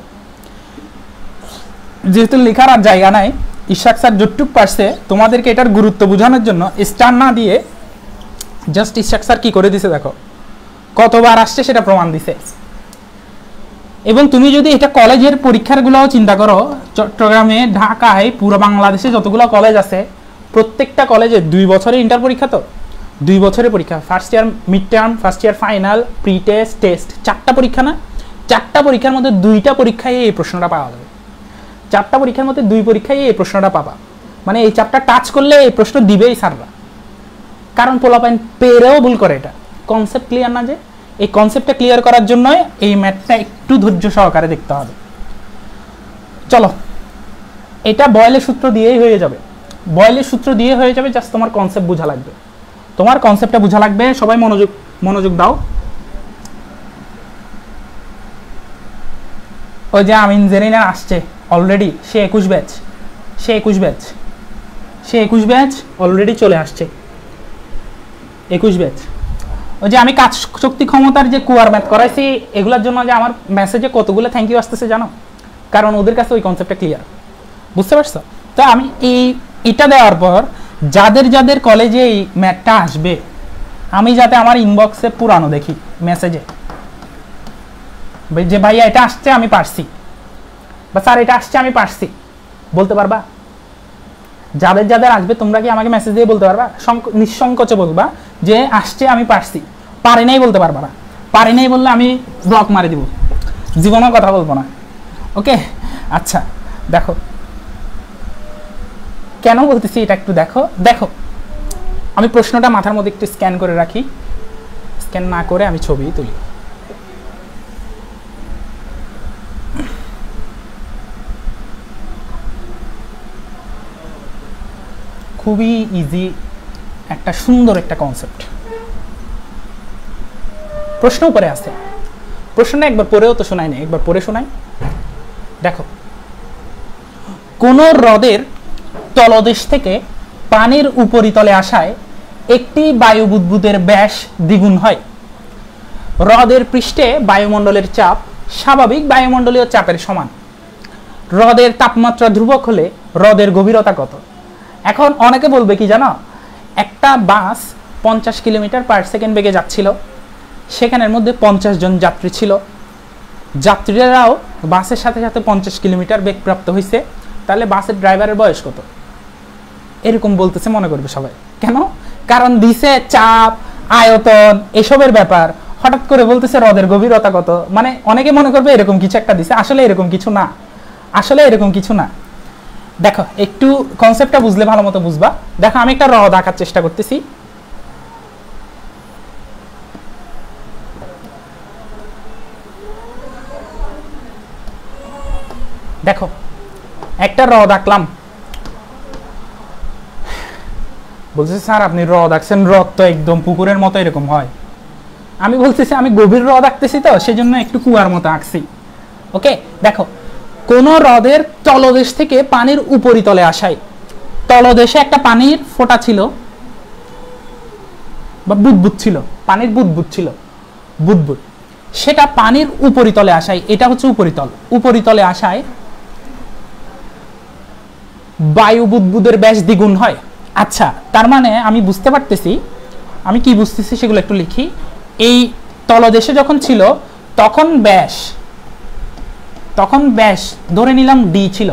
যেহেতু লেখার আর জায়গা নাই, ইশাক স্যার যতটুক পারছে তোমাদেরকে এটার গুরুত্ব বোঝানোর জন্য স্টার না দিয়ে জাস্ট ইশাক স্যার কী করে দিছে দেখো, কতবার আসছে সেটা প্রমাণ দিছে। এবং তুমি যদি এটা কলেজের পরীক্ষারগুলোও চিন্তা করো, চট্টগ্রামে, ঢাকায়, পুরো বাংলাদেশে যতগুলো কলেজ আছে প্রত্যেকটা কলেজে 2 বছরের ইন্টার পরীক্ষা, তো 2 বছরের পরীক্ষা, first year mid term, first year final, pre test, test, 4টা পরীক্ষা না? 4টা পরীক্ষার মধ্যে 2টা পরীক্ষায় এই প্রশ্নটা পাওয়া যাবে। 4টা পরীক্ষার মধ্যে 2 পরীক্ষায় এই প্রশ্নটা পাবা, মানে এই চাপটা টাচ করলে এই প্রশ্ন দিবেই স্যাররা, কারণ পোলাপাইন পেরেও ভুল করে। এটা কনসেপ্ট ক্লিয়ার না, যে এই কনসেপ্টটা ক্লিয়ার করার জন্য এই ম্যাথটা একটু ধৈর্য সহকারে দেখতে হবে। চলো, এটা বয়েলের সূত্র দিয়েই হয়ে যাবে, বয়েলের সূত্র দিয়ে হয়ে যাবে, জাস্ট তোমার কনসেপ্ট বোঝা লাগবে, তোমার কনসেপ্টটা বোঝা লাগবে। সবাই মনোযোগ দাও। ওই যে আমিন জেরিনা আসছে অলরেডি, সে 21 ব্যাচ, সে 21 ব্যাচ অলরেডি চলে আসছে, 21 ব্যাচ। ওই যে আমি কাজ শক্তি ক্ষমতার যে কুয়ার ম্যাথ করাইছি, এগুলোর জন্য যে আমার মেসেজে কতগুলো থ্যাংক ইউ আসতেছে জানো, কারণ ওদের কাছে ওই কনসেপ্টটা ক্লিয়ার, বুঝতে পারছো? তো আমি এটা দেওয়ার পর যাদের যাদের কলেজে এই ম্যাথটা আসবে, আমি যাতে আমার ইনবক্সে পুরানো দেখি মেসেজে যে ভাইয়া এটা আসছে আমি পারছি, বা স্যার এটা আসছে আমি পারছি, বলতে পারবা? যাদের যাদের আসবে তোমরা কি আমাকে মেসেজ দিয়ে বলতে পারবা? নিঃসংকোচে বলবা যে আসছে আমি পারছি, পারি নাই বলতে পারবা না। পারি নাই বললে আমি ব্লক মারি দিব, জীবনেও কথা বলবো না। ওকে, আচ্ছা দেখো কেন বলতেছি এটা একটু দেখো। আমি প্রশ্নটা মাথার মধ্যে একটু স্ক্যান করে রাখি, স্ক্যান না করে আমি ছবি তুলি। খুবই ইজি, একটা সুন্দর একটা কনসেপ্ট। প্রশ্ন উপরে আছে, প্রশ্নটা একবার পড়েও তো শোনাই না, একবার পড়ে শোনাই। দেখো, কোন হ্রদের তলদেশ থেকে পানির উপরিতলে আসায় একটি বায়ু বুদবুদের ব্যাস দ্বিগুণ হয়। হ্রদের পৃষ্ঠে বায়ুমণ্ডলের চাপ স্বাভাবিক বায়ুমণ্ডলীয় চাপের সমান। হ্রদের তাপমাত্রা ধ্রুবক হলে হ্রদের গভীরতা কত? এখন অনেকে বলবে কি জানো, একটা বাস 50 কিলোমিটার পার সেকেন্ড বেগে যাচ্ছিল, সেখানের মধ্যে 50 জন যাত্রী ছিল, যাত্রীরাও বাসের সাথে সাথে 50 কিলোমিটার বেগ প্রাপ্ত হয়েছে, তাহলে বাসের ড্রাইভারের বয়স কত? এরকম বলতেছে মনে করবে সবাই। কেন? কারণ দিছে চাপ, আয়তন, এসবের ব্যাপার, হঠাৎ করে বলতেছে হ্রদের গভীরতা কত, মানে অনেকে মনে করবে এরকম কিছু একটা দিছে। আসলে এরকম কিছু না, আসলে এরকম কিছু না। দেখো, একটু কনসেপ্টটা বুঝলে ভালো মতো বুঝবা। দেখো, আমি একটা হ্রদ আঁকার চেষ্টা করতেছি। দেখো, একটা হ্রদ আঁকলাম। বলছে স্যার আপনি হ্রদ আঁকছেন, হ্রদ তো একদম পুকুরের মতো এরকম হয়। আমি বলতেছি আমি গভীর হ্রদ আঁকতেছি, তো সেজন্য একটু কুয়ার মতো আঁকছি। ওকে, দেখো, কোন হ্রদের তলদেশ থেকে পানির উপরিতলে আসায়, তলদেশে একটা পানির ফোঁটা ছিল বা বুদবুদ ছিল, পানির বুদবুদ ছিল, বুদবুদ, সেটা পানির উপরিতলে আসায়, এটা হচ্ছে উপরিতল, উপরিতলে আসায় বায়ু বুদবুদের ব্যাস দ্বিগুণ হয়। আচ্ছা, তার মানে আমি বুঝতে পারতেছি, আমি কি বুঝতেছি সেগুলো একটু লিখি। এই তলদেশে যখন ছিল তখন ব্যাস ধরে নিলাম ডি ছিল,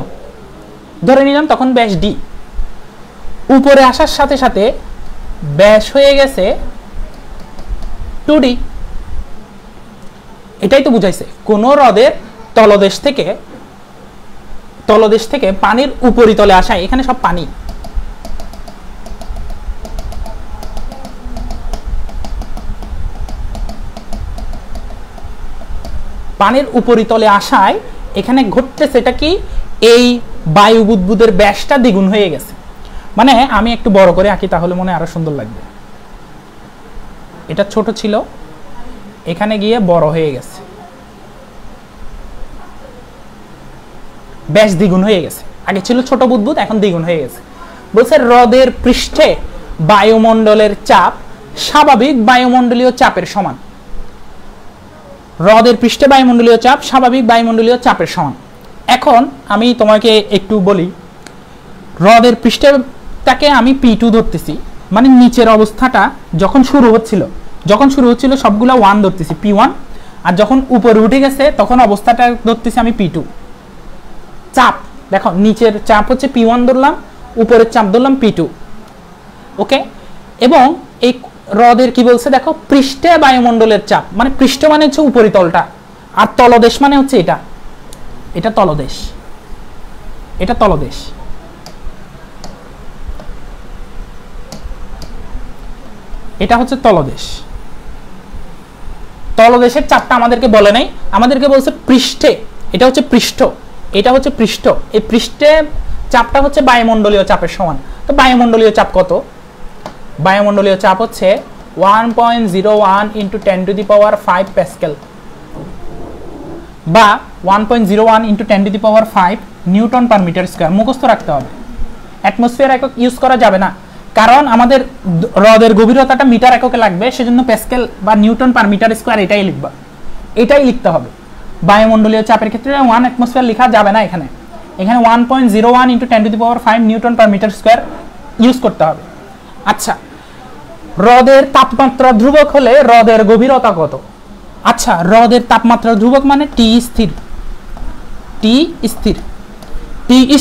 ধরে নিলাম তখন ব্যাস ডি। উপরে আসার সাথে সাথে ব্যাস হয়ে গেছে 2D। এটাই তো বুঝাইছে, কোন হ্রদের তলদেশ থেকে পানির উপরিতলে আসায়, এখানে সব পানি, পানির উপরিতলে আসায় এখানে ঘটতেছে এটা কি, এই বায়ু বুদবুদের ব্যাসটা দ্বিগুণ হয়ে গেছে। মানে আমি একটু বড় করে আঁকি, তাহলে মনে আরো সুন্দর লাগবে। এটা ছোট ছিল, এখানে গিয়ে বড় হয়ে গেছে, ব্যাস দ্বিগুণ হয়ে গেছে। আগে ছিল ছোট বুদবুদ, এখন দ্বিগুণ হয়ে গেছে। বলছে হ্রদের পৃষ্ঠে বায়ুমণ্ডলের চাপ স্বাভাবিক বায়ুমণ্ডলীয় চাপের সমান। হ্রদের পৃষ্ঠে বায়ুমণ্ডলীয় চাপ স্বাভাবিক বায়ুমণ্ডলীয় চাপের সমান। এখন আমি তোমাকে একটু বলি, হ্রদের পৃষ্ঠটাকে আমি P2 ধরতেছি, মানে নিচের অবস্থাটা যখন শুরু হচ্ছিল সবগুলো 1 ধরতেছি, P1, আর যখন উপরে উঠে গেছে তখন অবস্থাটা ধরতেছি আমি P2। চাপ দেখো, নিচের চাপ হচ্ছে P1 ধরলাম, উপরের চাপ ধরলাম P2। ওকে, এবং এই হ্রদের কি বলছে দেখো, পৃষ্ঠে বায়ুমণ্ডলের চাপ, মানে পৃষ্ঠ মানে হচ্ছে উপরিতলটা, আর তলদেশ মানে হচ্ছে এটা তলদেশ, এটা তলদেশ। এটা হচ্ছে তলদেশ। তলদেশের চাপটা আমাদেরকে বলে নাই, আমাদেরকে বলছে পৃষ্ঠে, এটা হচ্ছে পৃষ্ঠ, এটা হচ্ছে পৃষ্ঠ। এই পৃষ্ঠে চাপটা হচ্ছে বায়ুমণ্ডলীয় চাপের সমান। তো বায়ুমণ্ডলীয় চাপ কত? বায়ুমণ্ডলীয় চাপ হচ্ছে 1.01 × 10⁵ প্যাসকেল, বা 1.01 × 10⁵ নিউটন পার মিটার স্কয়ার। মুখস্থ রাখতে হবে, অ্যাটমসফিয়ার একক ইউজ করা যাবে না, কারণ আমাদের হ্রদের গভীরতাটা মিটার এককে লাগবে, সেজন্য প্যাসকেল বা নিউটন পার মিটার স্কয়ার এটাই লিখবা, এটাই লিখতে হবে। বায়ুমণ্ডলীয় চাপের ক্ষেত্রে 1 অ্যাটমসফিয়ার লেখা যাবে না, এখানে 1.01 × 10⁵ newton per metre square use করতে হবে। আচ্ছা, হ্রদের তাপমাত্রা ধ্রুবক হলে হ্রদের গভীরতা কত? আচ্ছা, হ্রদের তাপমাত্রা ধ্রুবক মানে টি স্থির, টি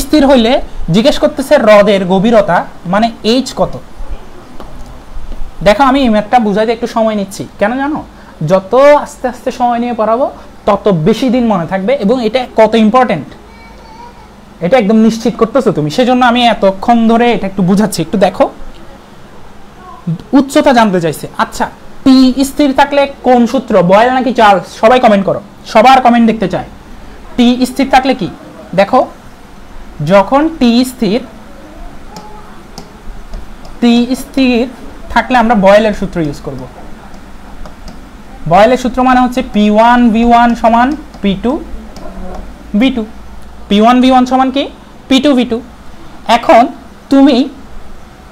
স্থির হইলে জিজ্ঞেস করতেছে হ্রদের গভীরতা মানে এইচ কত। দেখো, আমি এই ম্যাথটা বুঝাইতে একটু সময় নিচ্ছি, কেন জানো? যত আস্তে আস্তে সময় নিয়ে পড়াবো তত বেশি দিন মনে থাকবে, এবং এটা কত ইম্পর্টেন্ট এটা একদম নিশ্চিত করতেছো তুমি, সেজন্য আমি এতক্ষণ ধরে এটা একটু বুঝাচ্ছি। একটু দেখো, উচ্চতা জানতে চাইছে। আচ্ছা, টি স্থির থাকলে কোন সূত্র, বয়েল নাকি চার্লস? সবাই কমেন্ট করো, সবার কমেন্ট দেখতে চাই। টি স্থির থাকলে কি? দেখো, যখন টি স্থির থাকলে আমরা বয়েলের সূত্র ইউজ করব। বয়েলের সূত্র মানে হচ্ছে P1 V1 সমান P2 V2, P1 V1 সমান কি P2 V2। এখন তুমি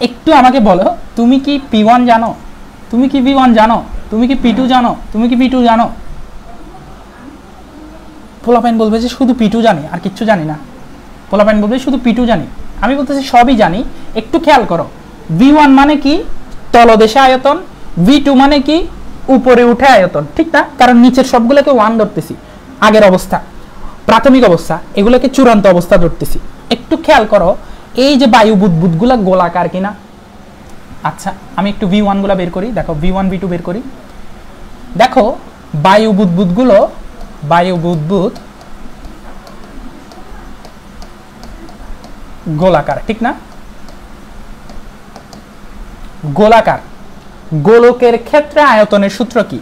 একটু আমাকে বলো, তুমি কি P1 জানো, তুমি কি V1 জানো, তুমি কি P2 জানো, তুমি কি P2 জানো? পোলাপাইন বলবে যে শুধু P2 জানি আর কিচ্ছু জানি না। পোলাপাইন বলবে শুধু P2 জানি। আমি বলতেছি সবই জানি। একটু খেয়াল করো, V1 মানে কি তলদেশে আয়তন, V2 মানে কি উপরে উঠে আয়তন, ঠিক না? কারণ নিচের সবগুলোকে 1 ধরতেছি, আগের অবস্থা, প্রাথমিক অবস্থা, এগুলোকে চূড়ান্ত অবস্থা ধরতেছি। একটু খেয়াল করো, এই যে বায়ু বুদবুদগুলো গোলাকার কিনা? আচ্ছা, আমি একটু V1 গুলা বের করি, দেখো V1 V2 বের করি। দেখো বায়ু বুদবুদ গোলাকার, ঠিক না? গোলাকার। গোলকের ক্ষেত্রে আয়তনের সূত্র কি?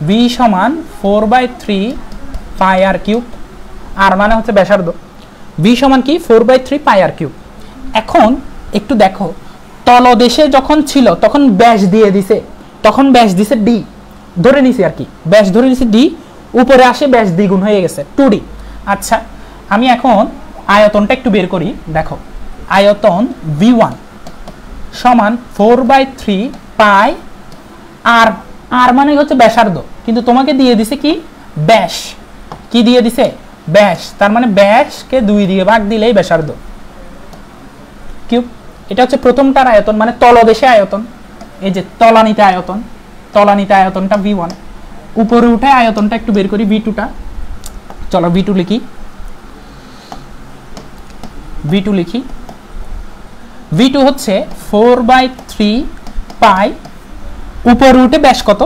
V সমান 4/3 পাই আর কিউব, আর মানে হচ্ছে ব্যাসার্ধ। V সমান কি 4/3 পাই আর কিউব। এখন একটু দেখো, তলদেশে যখন ছিল তখন ব্যাস দিয়ে দিছে, তখন ব্যাস দিছে D, ধরে নিছি আর কি, ব্যাস ধরে নিছি D, উপরে আসে ব্যাস দ্বিগুণ হয়ে গেছে 2D। আচ্ছা, আমি এখন আয়তনটা একটু বের করি। দেখো আয়তন V1 সমান 4/3 পাই, আর মানে হচ্ছে ব্যাসার্ধ, কিন্তু তোমাকে দিয়ে দিছে কি ব্যাস, কি দিয়ে দিছে ব্যাস, তার মানে ব্যাসকে 2 দিয়ে ভাগ দিলেই ব্যাসার্ধ কিউব। এটা হচ্ছে প্রথমটার আয়তন, মানে তলদেশে আয়তন। এই যে তলানিতে আয়তন, তলানিতে আয়তনটা V1, উপরে উঠে আয়তনটা একটু বের করি V2টা। চলো V2 লিখি, V2 লিখি। V2 হচ্ছে 4/3 পাই, উপরে উঠে ব্যাস কত,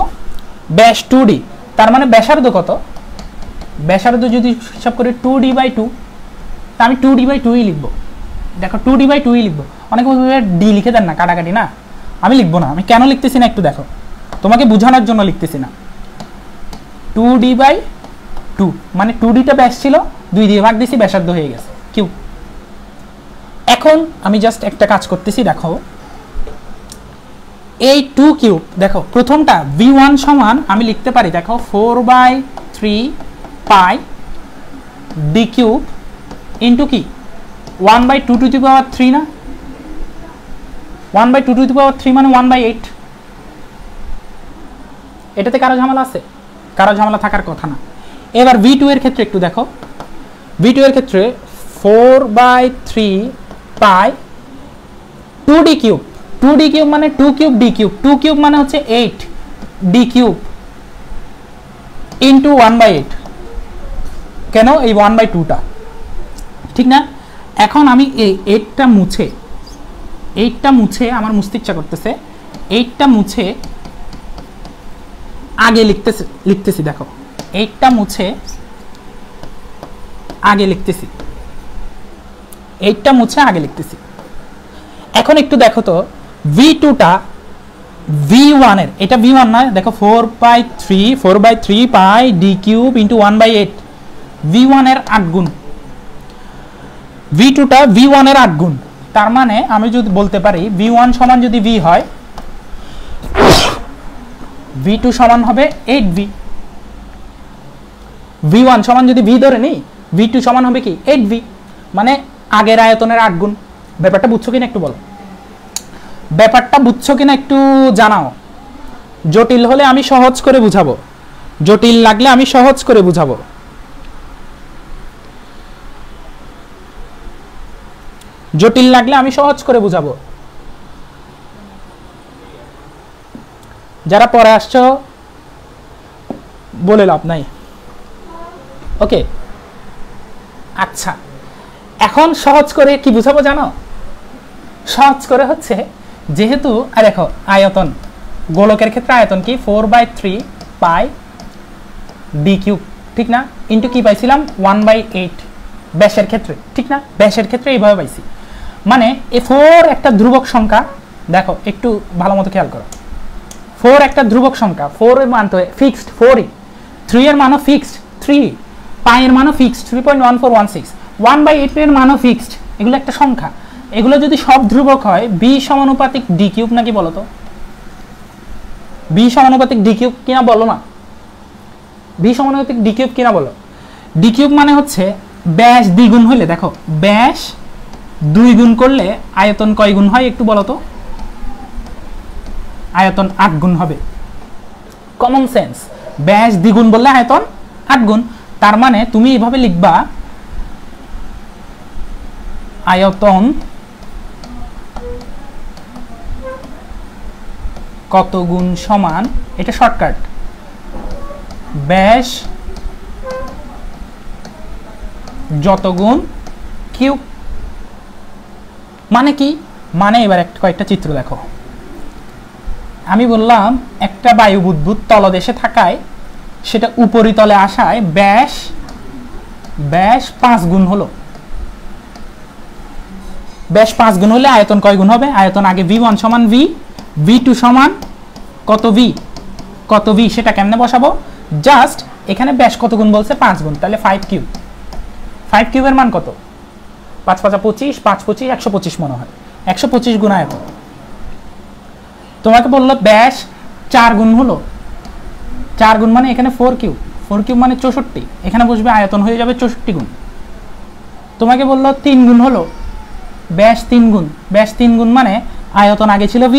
ব্যাস 2D, তার মানে ব্যাসার্ধ কত, ব্যাসার্ধ যদি হিসাব করি 2D/2, তা আমি 2D/2ই লিখবো। দেখো 2D/2ই লিখবো। অনেকে বলবে D লিখে দেন না, কাটাকাটি না, আমি লিখবো না। আমি কেন লিখতেছি না একটু দেখো, তোমাকে বোঝানোর জন্য লিখতেছি না। 2D/2 মানে 2Dটা ব্যাস ছিল, 2 দিয়ে ভাগ দিছি, ব্যাসার্ধ হয়ে গেছে কিউব। এখন আমি জাস্ট একটা কাজ করতেছি, দেখো এই 2 কিউব, দেখো প্রথমটা V1 সমান আমি লিখতে পারি, দেখো 4/3 পাই D কিউব ইন্টু কি 1/2 টু দি পাওয়ার 3 না, 1/2 টু দি পাওয়ার 3 মানে 1/8। এটাতে কারো ঝামেলা আছে? কারো ঝামেলা থাকার কথা না। এবার V2 এর ক্ষেত্রে একটু দেখো, V2 এর ক্ষেত্রে 4/3 পাই 2D কিউব, 2D কিউব মানে 2 কিউব D কিউব, 2 কিউব মানে হচ্ছে 8 D কিউব ইন্টু 1/8। কেন এই 1/2টা, ঠিক না? এখন আমি এই 8টা মুছে আমার মুছতে ইচ্ছা করতেছে, 8টা মুছে আগে লিখতেছি। দেখো 8টা মুছে আগে লিখতেছি, 8টা মুছে আগে লিখতেছি। এখন একটু দেখো তো V2টা V1 এর, এটা V1 না, দেখো 4/3 পাই D কিউব ইন্টু 1/8, V1 এর 8 গুণ, V2টা V1 এর 8 গুণ। তার মানে আমি যদি বলতে পারি V1 সমান যদি V হয়, V2 সমান হবে 8V। V1 সমান যদি V ধরে নিই, V2 সমান হবে কি 8V, মানে আগের আয়তনের 8 গুণ। ব্যাপারটা বুঝছো কিনা একটু বলো, ব্যাপারটা বুঝছো কিনা একটু জানাও। জটিল হলে আমি সহজ করে বুঝাবো, জটিল লাগলে আমি সহজ করে বুঝাবো। জটিল লাগলে আমি সহজ করে বুঝাবো। যারা পরে আসছো বলে লাভ নাই, ওকে? আচ্ছা, এখন সহজ করে কি বুঝাবো জানো? সহজ করে হচ্ছে, যেহেতু দেখো আয়তন, গোলকের ক্ষেত্রে আয়তন কি 4/3 পাই D কিউব, ঠিক না, ইন্টু কি পাইছিলাম 1/8 ব্যাসের ক্ষেত্রে, ঠিক না? ব্যাসের ক্ষেত্রে এইভাবে পাইছি, মানে এ 4 একটা ধ্রুবক সংখ্যা। দেখো একটু ভালো মতো খেয়াল করো, 4 একটা ধ্রুবক সংখ্যা, 4 এর মান তো ফিক্সড 4ই, 3 এর মানও ফিক্সড 3, পাই এর মানও ফিক্সড 3.1416, 1/8 এর মানও ফিক্সড। এগুলো একটা সংখ্যা, এগুলো যদি সব ধ্রুবক হয়, B সমানুপাতিক D কিউব নাকি বলো তো? বি সমানুপাতিক ডি কিউব কিনা বলো না, বি সমানুপাতিক ডি কিউব কিনা বলো। ডি কিউব মানে হচ্ছে ব্যাস দ্বিগুণ হইলে, দেখো ব্যাস 2 গুণ করলে আয়তন কয় গুণ হয় একটু বলো তো? আয়তন 8 গুণ হবে। কমন সেন্স, ব্যাস দ্বিগুণ বললে আয়তন 8 গুণ। তার মানে তুমি এইভাবে লিখবা আয়তন কত গুণ সমান, এটা শর্টকাট, ব্যাস যত গুণ কিউব। মানে কি? মানে এবার কয়েকটা চিত্র দেখো। আমি বললাম একটা বায়ু বুদবুদ তলদেশে থাকায় সেটা উপরিতলে আসায় ব্যাস 5 গুণ হলো। ব্যাস 5 গুণ হলে আয়তন কয় গুণ হবে? আয়তন আগে v1 সমান v, v2 সমান কত v সেটা কেমনে বসাবো? জাস্ট এখানে ব্যাস কত গুণ বলছে? 5 গুণ, তাহলে 5 কিউব। 5 কিউবের মান কত? 5 5 25, 5 25 125 মনে হয়, 125 গুণ আয়তন। তোমাকে বললো ব্যাস 4 গুণ হলো, 4 গুণ মানে এখানে 4 কিউব, 4 কিউব মানে 64, এখানে বসবে আয়তন হয়ে যাবে 64 গুণ। তোমাকে বললো 3 গুণ হলো, ব্যাস 3 গুণ, ব্যাস 3 গুণ মানে আয়তন আগে ছিল v,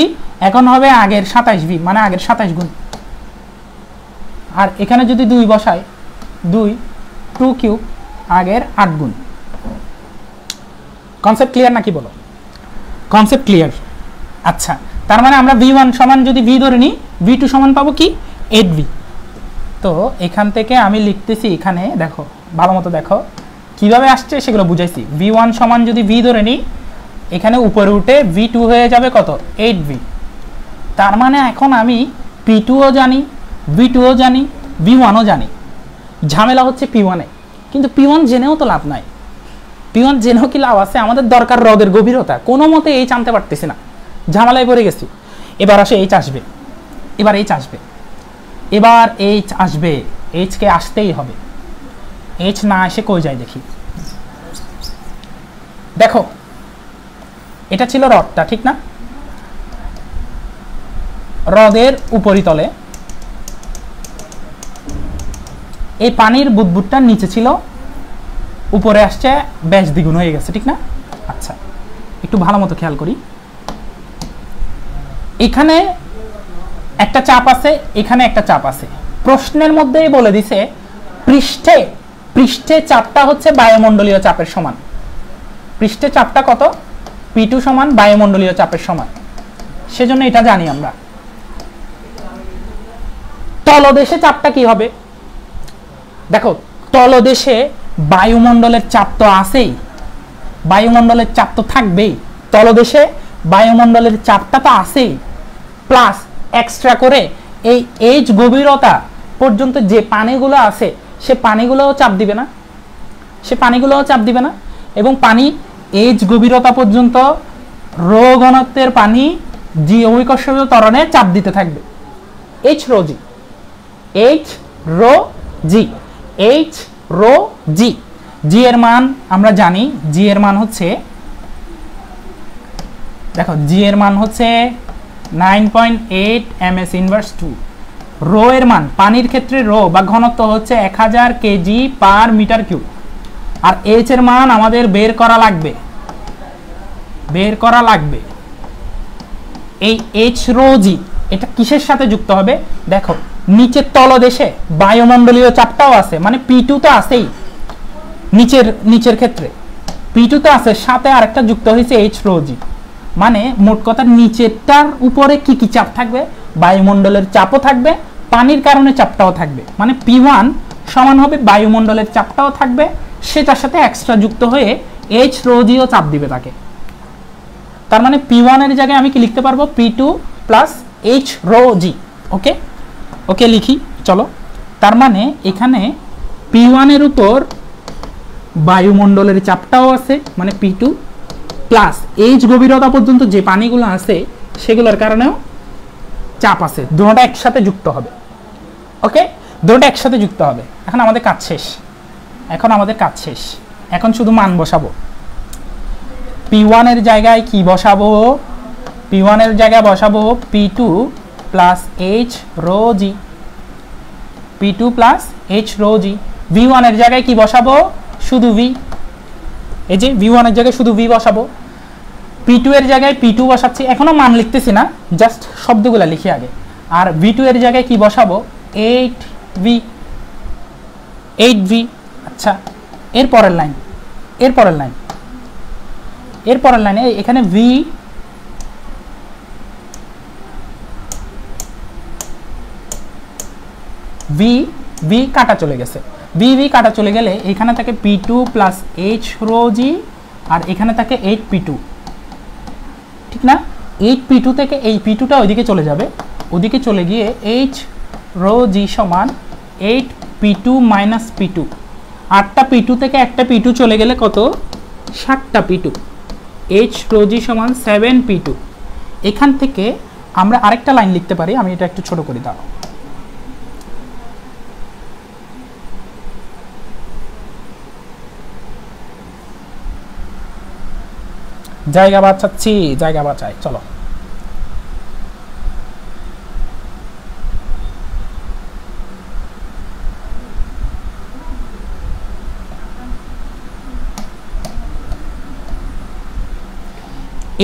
এখন হবে আগের 27 v, মানে আগের 27 গুণ। আর এখানে যদি 2 বসাই, 2 কিউব আগের 8 গুণ। কনসেপ্ট ক্লিয়ার নাকি বলো? Concept clear? আচ্ছা, তার মানে আমরা v1 সমান যদি v ধরে নিই, v2 সমান পাবো কি? 8v। তো এখান থেকে আমি লিখতেছি, এখানে দেখো ভালো মতো দেখো কিভাবে আসছে সেগুলো বুঝাইছি। v1 সমান যদি v ধরে নিই, এখানে উপরে উঠে v2 হয়ে যাবে কত? 8v। তার মানে এখন আমি p2ও জানি, v2ও জানি, v1ও জানি। ঝামেলা হচ্ছে p1 এ, কিন্তু p1 জেনেও তো লাভ নাই। p1 জেনেও কি লাভ আছে? আমাদের দরকার হ্রদের গভীরতা, কোনো মতে এইচ আনতে পারতেছি না, ঝামেলায় পড়ে গেছি। এবার আসে এইচ আসবে, এবার এইচ আসবে, এবার এইচ আসবে, এইচকে আসতেই হবে। এইচ না এসে কই যায় দেখি। দেখো এটা ছিল হ্রদটা, ঠিক না? হ্রদের উপরিতলে এই পানির বুদবুদটার নিচে ছিল, উপরে আসছে ব্যাস দ্বিগুণ হয়ে গেছে, ঠিক না? আচ্ছা, একটু ভালো মতো খেয়াল করি। এখানে একটা চাপ আছে, এখানে একটা চাপ আছে। প্রশ্নের মধ্যেই বলে দিছে পৃষ্ঠে চাপটা হচ্ছে বায়ুমণ্ডলীয় চাপের সমান। পৃষ্ঠে চাপটা কত? p2 সমান বায়ুমণ্ডলীয় চাপের সমান। সেজন্য এটা জানি আমরা। তলদেশে চাপটা কি হবে? দেখো তলদেশে বায়ুমণ্ডলের চাপ তো আছেই, বায়ুমণ্ডলের চাপ তো থাকবেই, তলদেশে বায়ুমণ্ডলের চাপটা তো আছেই, প্লাস এক্সট্রা করে এই এইচ গভীরতা পর্যন্ত যে পানিগুলো আছে সে পানিগুলোও চাপ দিবে না, সে পানিগুলোও চাপ দিবে না। এবং পানি এইচ গভীরতা পর্যন্ত রো ঘনত্বের পানি জি অভিকর্ষজ ত্বরণে চাপ দিতে থাকবে। এইচ রো জি, এইচ রো জি, এইচ রো জি। জি এর মান আমরা জানি, জি এর মান হচ্ছে, দেখো জি এর মান হচ্ছে 9.8 ms ইনভার্স 2। রো এর মান পানির ক্ষেত্রে রো বা ঘনত্ব হচ্ছে 1000 কেজি পার মিটার কিউব। আর এইচ এর মান আমাদের বের করা লাগবে। এই এইচ রো জি এটা কিসের সাথে যুক্ত হবে? দেখো নিচের তলদেশে বায়ুমণ্ডলীয় চাপটাও আছে, মানে p2 তো আছেই, নিচের ক্ষেত্রে p2 তো আছে, সাথে আরেকটা যুক্ত হয়েছে এইচ রো জি। মানে মোট কথা নিচেরটার উপরে কি কি চাপ থাকবে? বায়ুমণ্ডলের চাপও থাকবে, পানির কারণে চাপটাও থাকবে। মানে p1 সমান হবে বায়ুমণ্ডলের চাপটাও থাকবে, সেটার সাথে এক্সট্রা যুক্ত হয়ে এইচ রো জিও চাপ দিবে তাকে। তার মানে p1 এর জায়গায় আমি কি লিখতে পারবো? p2 প্লাস এইচ রো জি। ওকে ওকে লিখি চলো। তার মানে এখানে p1 এর উপর বায়ুমণ্ডলের চাপটাও আছে, মানে p2 প্লাস এইচ গভীরতা পর্যন্ত যে পানিগুলো আছে সেগুলোর কারণেও চাপ আছে, দুটোটা একসাথে যুক্ত হবে। ওকে, দুটোটা একসাথে যুক্ত হবে। এখন আমাদের কাজ শেষ, এখন শুধু মান বসাবো। p1 এর জায়গায় কি বসাবো? p1 এর জায়গায় বসাবো p2 প্লাস এইচ রো জি, P2 প্লাস এইচ রো জি। V1 এর জায়গায় কি বসাবো? শুধু V। এই যে V1 এর জায়গায় শুধু V বসাবো। P2 এর জায়গায় P2 বসাচ্ছি, এখনো মান লিখতেছি না, জাস্ট শব্দগুলা লিখি আগে। আর V2 এর জায়গায় কি বসাবো? 8V। আচ্ছা, এর পরের লাইনে এখানে V কাটা চলে গেছে। V কাটা চলে গেলে এখানে থাকে P2 প্লাস এইচ রো জি, আর এখানে থাকে 8P2, ঠিক না? 8P2 থেকে এই P2টা ওইদিকে চলে যাবে, ওদিকে চলে গিয়ে এইচ রো জি সমান 8P2 মাইনাস P2। 8টা P2 থেকে একটা P2 চলে গেলে কত? 7টা P2। এইচ রো জি সমান 7P2। এখান থেকে আমরা আরেকটা লাইন লিখতে পারি, আমি এটা একটু ছোট করে দাও। জায়গা বাঁচাচ্ছি, জায়গা বাঁচাই, চলো।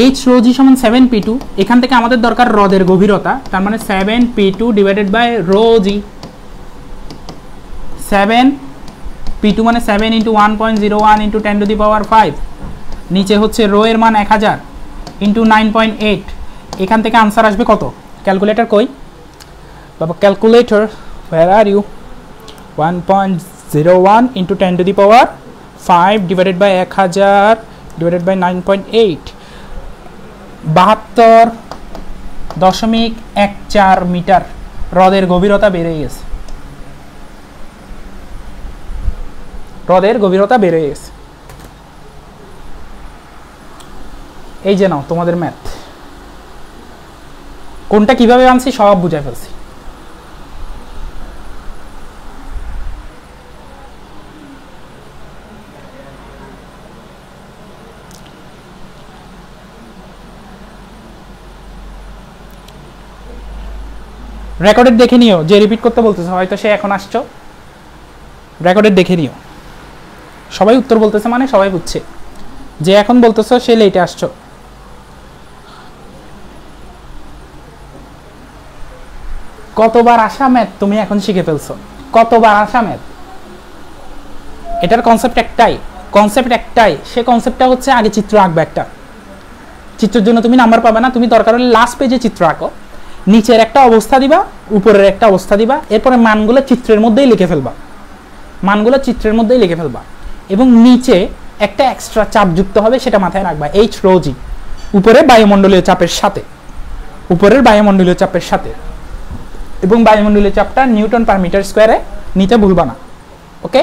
এইচ রো জি সমান 7P2। এখান থেকে আমাদের দরকার হ্রদের গভীরতা, তার মানে 7P2 divided by rho G. 7P2 মানে 7 into 1.01 into 10 to the power 5। নিচে হচ্ছে রো এর মান 1000 ইন্টু 9.8। এখান থেকে আনসার আসবে কত? ক্যালকুলেটর কই বাবা? Calculator, where are you? 1.01 into 10 to the power 5 divided by 1000 divided by 9.8, 72.14 metre হ্রদের গভীরতা বেড়ে গেছে। এই যে নাও তোমাদের ম্যাথ। কোনটা কিভাবে আনছি সব বুঝাই ফেলছি। রেকর্ডেড দেখে নিও, যে রিপিট করতে বলতেছে হয়তো সে এখন আসছো, রেকর্ডেড দেখে নিও। সবাই উত্তর বলতেছে মানে সবাই বুঝছে, যে এখন বলতেছো সে লেটে আসছো। কতবার আসা ম্যাথ তুমি এখন শিখে ফেলছো, কতবার আসা ম্যাথ। এটার কনসেপ্ট একটাই, সে কনসেপ্টটা হচ্ছে আগে চিত্র আঁকবে একটা। চিত্রের জন্য তুমি নাম্বার পাবে না, তুমি দরকার হলে লাস্ট পেজে চিত্র আঁকো, নিচের একটা অবস্থা দিবা, উপরের একটা অবস্থা দিবা, এরপরে মানগুলো চিত্রের মধ্যেই লিখে ফেলবা, এবং নিচে একটা এক্সট্রা চাপ যুক্ত হবে, সেটা মাথায় রাখবা, এইচ রো জি, উপরের বায়ুমণ্ডলীয় চাপের সাথে, এবং বায়ুমণ্ডলীয় চাপটা নিউটন পার মিটার স্কয়ারে নিতে ভুলবা না। ওকে,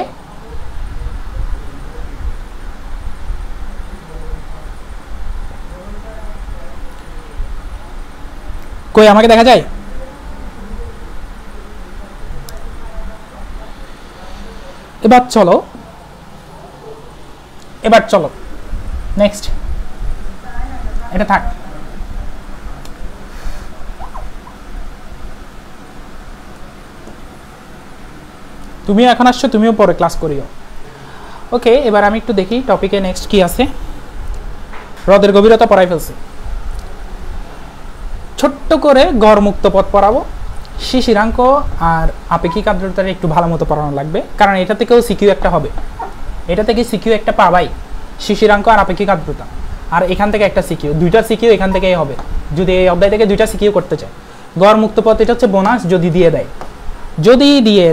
কই আমাকে দেখা যায়? এবার চলো নেক্সট। এটা থাক। তুমিও এখন আসছো, তুমিও পরে ক্লাস করিও। ওকে, এবার আমি একটু দেখি টপিকে নেক্সট কি আছে। হ্রদের গভীরতা পড়াই ফেলছি, ছোট্ট করে গড় মুক্ত পথ পড়াবো। শিশিরাঙ্ক আর আপেক্ষিক আর্দ্রতার একটু ভালো মতো পড়ানো লাগবে, কারণ এটা থেকেও সিকিউ একটা হবে, এটা থেকে সিকিউ একটা পাবাই, শিশিরাঙ্ক আর আপেক্ষিক আর্দ্রতা। আর এখান থেকে একটা সিকিউ, দুইটা সিকিউ এখান থেকেই হবে, যদি এই অধ্যায় থেকে দুইটা সিকিউ করতে চায়। গড় মুক্ত পথ এটা হচ্ছে বোনাস, যদি দিয়ে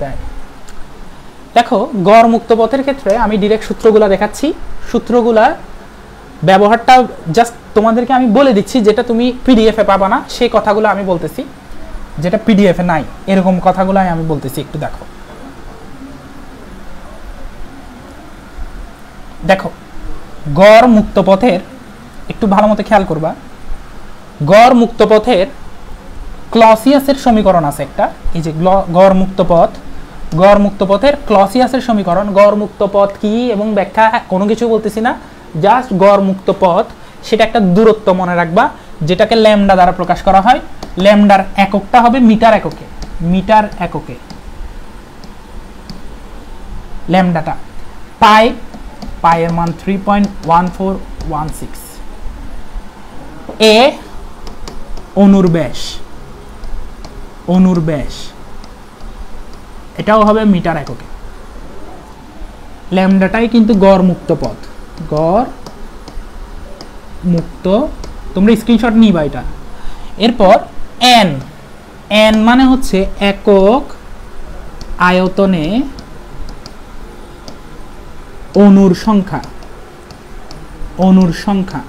দেয়। দেখো, গড় মুক্ত পথের ক্ষেত্রে আমি ডিরেক্ট সূত্রগুলা দেখাচ্ছি, সূত্রগুলা ব্যবহারটা জাস্ট তোমাদেরকে আমি বলে দিচ্ছি, যেটা তুমি পিডিএফে পাবা না সেই কথাগুলো আমি বলতেছি, যেটা পিডিএফে নাই এরকম কথাগুলাই আমি বলতেছি। একটু দেখো গড় মুক্ত পথের, একটু ভালো মতো খেয়াল করবা, গড় মুক্ত পথের ক্লসিয়াসের সমীকরণ আছে একটা, এই যে গড় মুক্ত পথের ক্লসিয়াসের সমীকরণ। গড় মুক্ত পথ কি এবং ব্যাখ্যা কোনো কিছু বলতেছি না, জাস্ট গড় মুক্ত পথ, সেটা একটা দূরত্ব মনে রাখবা, যেটাকে ল্যামডা দ্বারা প্রকাশ করা হয়। ল্যামডার এককটা হবে মিটার এককে, মিটার এককে ল্যামডাটা। পাই, পাইয়ের মান 3.1416। এ অণুর ব্যাস, অণুর ব্যাস এটাও হবে মিটার এককে। ল্যামডাটাই কিন্তু গড় মুক্ত পথ, গড় মুক্ত, তোমরা স্ক্রিনশট নিবা এটা। এরপর এন, এন মানে হচ্ছে একক আয়তনে অণুর সংখ্যা, অণুর সংখ্যা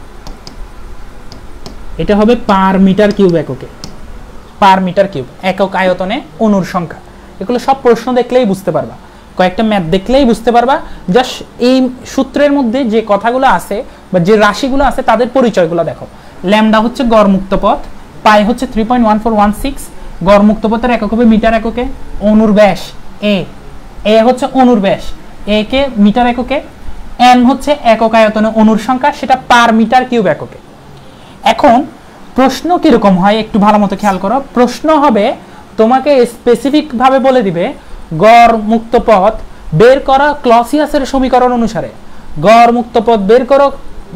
এটা হবে পার মিটার কিউব এককে, পার মিটার কিউব, একক আয়তনে অণুর সংখ্যা। এগুলো সব প্রশ্ন দেখলেই বুঝতে পারবা, কয়েকটা ম্যাথ দেখলেই বুঝতে পারবা। জাস্ট এই সূত্রের মধ্যে যে কথাগুলো আছে বা যে রাশিগুলো আছে তাদের পরিচয়গুলো দেখো। ল্যামডা হচ্ছে গড় মুক্ত পথ, পাই হচ্ছে 3.1416, গড় মুক্ত পথের একক হবে মিটার এককে। অণুর ব্যাস এ, এ হচ্ছে অণুর ব্যাস, এ কে মিটার এককে। এন হচ্ছে একক আয়তনে অণুর সংখ্যা, সেটা পার মিটার কিউব এককে। এখন প্রশ্ন কিরকম হয় একটু ভালো মতো খেয়াল করো। প্রশ্ন হবে তোমাকে স্পেসিফিক ভাবে বলে দিবে গড় মুক্ত পথ বের করা ক্লসিয়াসের সমীকরণ অনুসারে, গড় মুক্ত পথ বের করো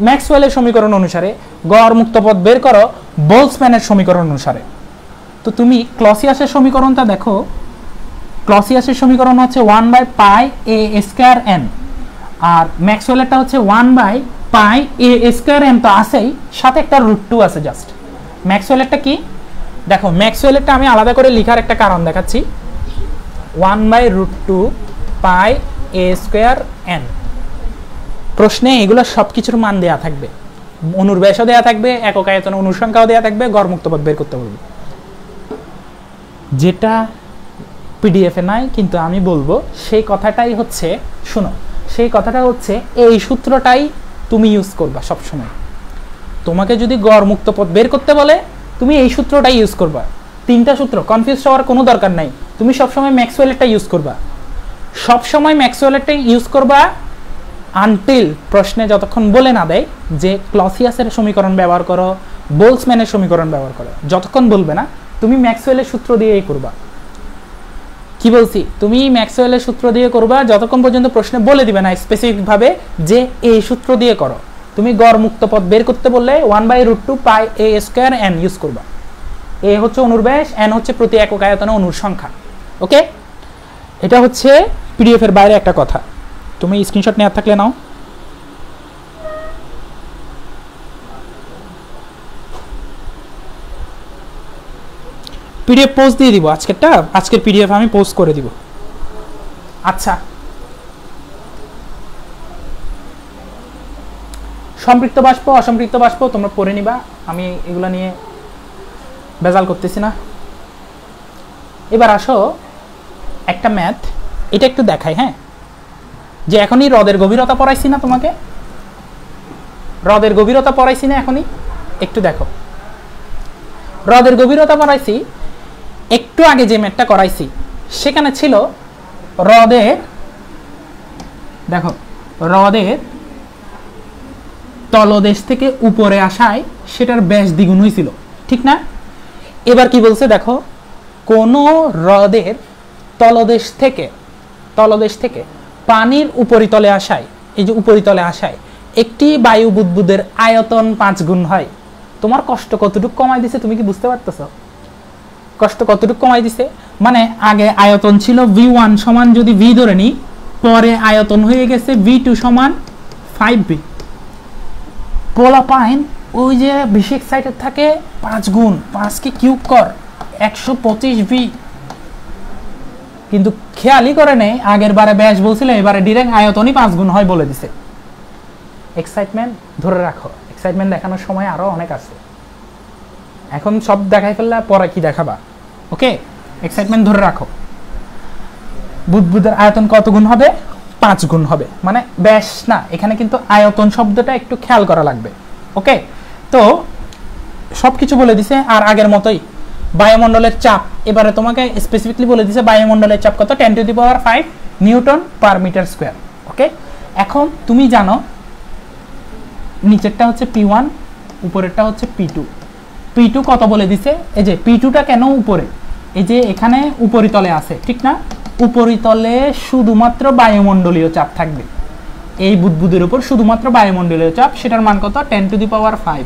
ম্যাক্সওয়েলের সমীকরণ অনুসারে, গড় মুক্ত পথ বের করো বোলসম্যানের সমীকরণ অনুসারে। তো তুমি ক্লসিয়াসের সমীকরণটা দেখো, ক্লসিয়াসের সমীকরণ হচ্ছে 1/π(a²n) আর ম্যাক্সওয়েলেরটা হচ্ছে 1/π(a²n) তো আছেই, সাথে একটা √2 আছে জাস্ট। ম্যাক্সওয়েলেরটা কি দেখো, ম্যাক্সওয়েলেরটা আমি আলাদা করে লেখার একটা কারণ দেখাচ্ছি। 1/√2π(a²n) প্রশ্নে এগুলো সবকিছুর মান দেয়া থাকবে, অণুর ব্যাসও দেয়া থাকবে, একক আয়তনে অণুর সংখ্যাও দেয়া থাকবে, গড় মুক্ত পথ বের করতে বলবে। যেটা পিডিএফে নাই কিন্তু আমি বলবো সেই কথাটাই হচ্ছে, শোনো, সেই কথাটা হচ্ছে এই সূত্রটাই তুমি ইউজ করবা সব সময়। তোমাকে যদি গড় মুক্ত পথ বের করতে বলে তুমি এই সূত্রটাই ইউজ করবা। তিনটা সূত্র, কনফিউজ হওয়ার কোনো দরকার নাই। তুমি সবসময় ম্যাক্সওয়েলেরটা ইউজ করবা, সবসময় ম্যাক্সওয়েলেরটা ইউজ করবা আনটিল প্রশ্নে যতক্ষণ বলে না দেয় যে ক্লসিয়াসের সমীকরণ ব্যবহার করো, বোলসম্যানের সমীকরণ ব্যবহার করো, যতক্ষণ বলবে না তুমি ম্যাক্সওয়েলের সূত্র দিয়েই করবা। কি বলছি, তুমি ম্যাক্সওয়েলের সূত্র দিয়ে করবা যতক্ষণ পর্যন্ত প্রশ্নে বলে দিবে না স্পেসিফিক ভাবে যে এই সূত্র দিয়ে করো। তুমি গড় মুক্ত পথ বের করতে বললে 1/√2π(a²n) ইউজ করবা। এ হচ্ছে অণুর ব্যাস, এন হচ্ছে প্রতি একক আয়তনে অণুর সংখ্যা। ওকে, এটা হচ্ছে পিডিএফ এর বাইরে একটা কথা, তুমি স্ক্রিনশট নেওয়ার থাকলে নাও। পিডিএফ পোস্ট দিয়ে দিব আজকেরটা, আজকের পিডিএফ আমি পোস্ট করে দিব। আচ্ছা, সম্পৃক্ত বাষ্প অসম্পৃক্ত বাষ্প তোমরা পড়ে নিবা, আমি এগুলা নিয়ে বেজাল করতেছি না। এবার আসো একটা ম্যাথ, এটা একটু দেখাই। হ্যাঁ, যে এখনই হ্রদের গভীরতা পড়াইছি না তোমাকে, হ্রদের গভীরতা পড়াইছি না এখনই, একটু দেখো। হ্রদের গভীরতা পড়াইছি, একটু আগে যে ম্যাথটা করাইছি সেখানে ছিল হ্রদের, দেখো হ্রদের তলদেশ থেকে উপরে আসায় সেটার ব্যাস দ্বিগুণ হয়েছিল, ঠিক না? এবার কি বলছে দেখো, কোন হ্রদের তলদেশ থেকে পানির উপরিতলে আসায়, এই যে উপরিতলে আসায় একটি বায়ু বুদবুদের আয়তন 5 গুণ হয়। তোমার কষ্ট কতটুকু কমাই দিছে তুমি কি বুঝতে পারতেছো? কষ্ট কতটুকু কমাই দিছে মানে আগে আয়তন ছিল v1 সমান যদি v ধরে নি, পরে আয়তন হয়ে গেছে v2 সমান 5v। পোলাপাইন ওই যে বেশি এক্সাইটেড থাকে 5 গুণ, 5 কে কিউব কর 125v, কিন্তু খেয়ালই করে নেই আগের বারে ব্যাস বলছিল, এবারে ডিরেক্ট আয়তনই 5 গুণ হয় বলে দিছে। এক্সাইটমেন্ট ধরে রাখো, এক্সাইটমেন্ট দেখানোর সময় আরো অনেক আছে, এখন সব দেখাই ফেললে পরে কি দেখাবা? ওকে, এক্সাইটমেন্ট ধরে রাখো। বুদবুদের আয়তন কত গুণ হবে? 5 গুণ হবে, মানে ব্যাস না, এখানে কিন্তু আয়তন শব্দটা একটু খেয়াল করা লাগবে। ওকে, তো সবকিছু বলে দিছে। আর আগের মতোই বায়ুমণ্ডলের চাপ, এবারে তোমাকে স্পেসিফিকলি বলে দিছে বায়ুমণ্ডলের চাপ কত, 10⁵ নিউটন পার মিটার স্কোয়ার। ওকে, এখন তুমি জানো নিচেরটা হচ্ছে P1, উপরেরটা হচ্ছে P2। P2 কত বলে দিছে, এই যে P2টা কেন উপরে, এই যে এখানে উপরিতলে আছে ঠিক না, উপরিতলে শুধুমাত্র বায়ুমণ্ডলীয় চাপ থাকবে, এই বুদবুদের উপর শুধুমাত্র বায়ুমণ্ডলীয় চাপ, সেটার মান কত 10⁵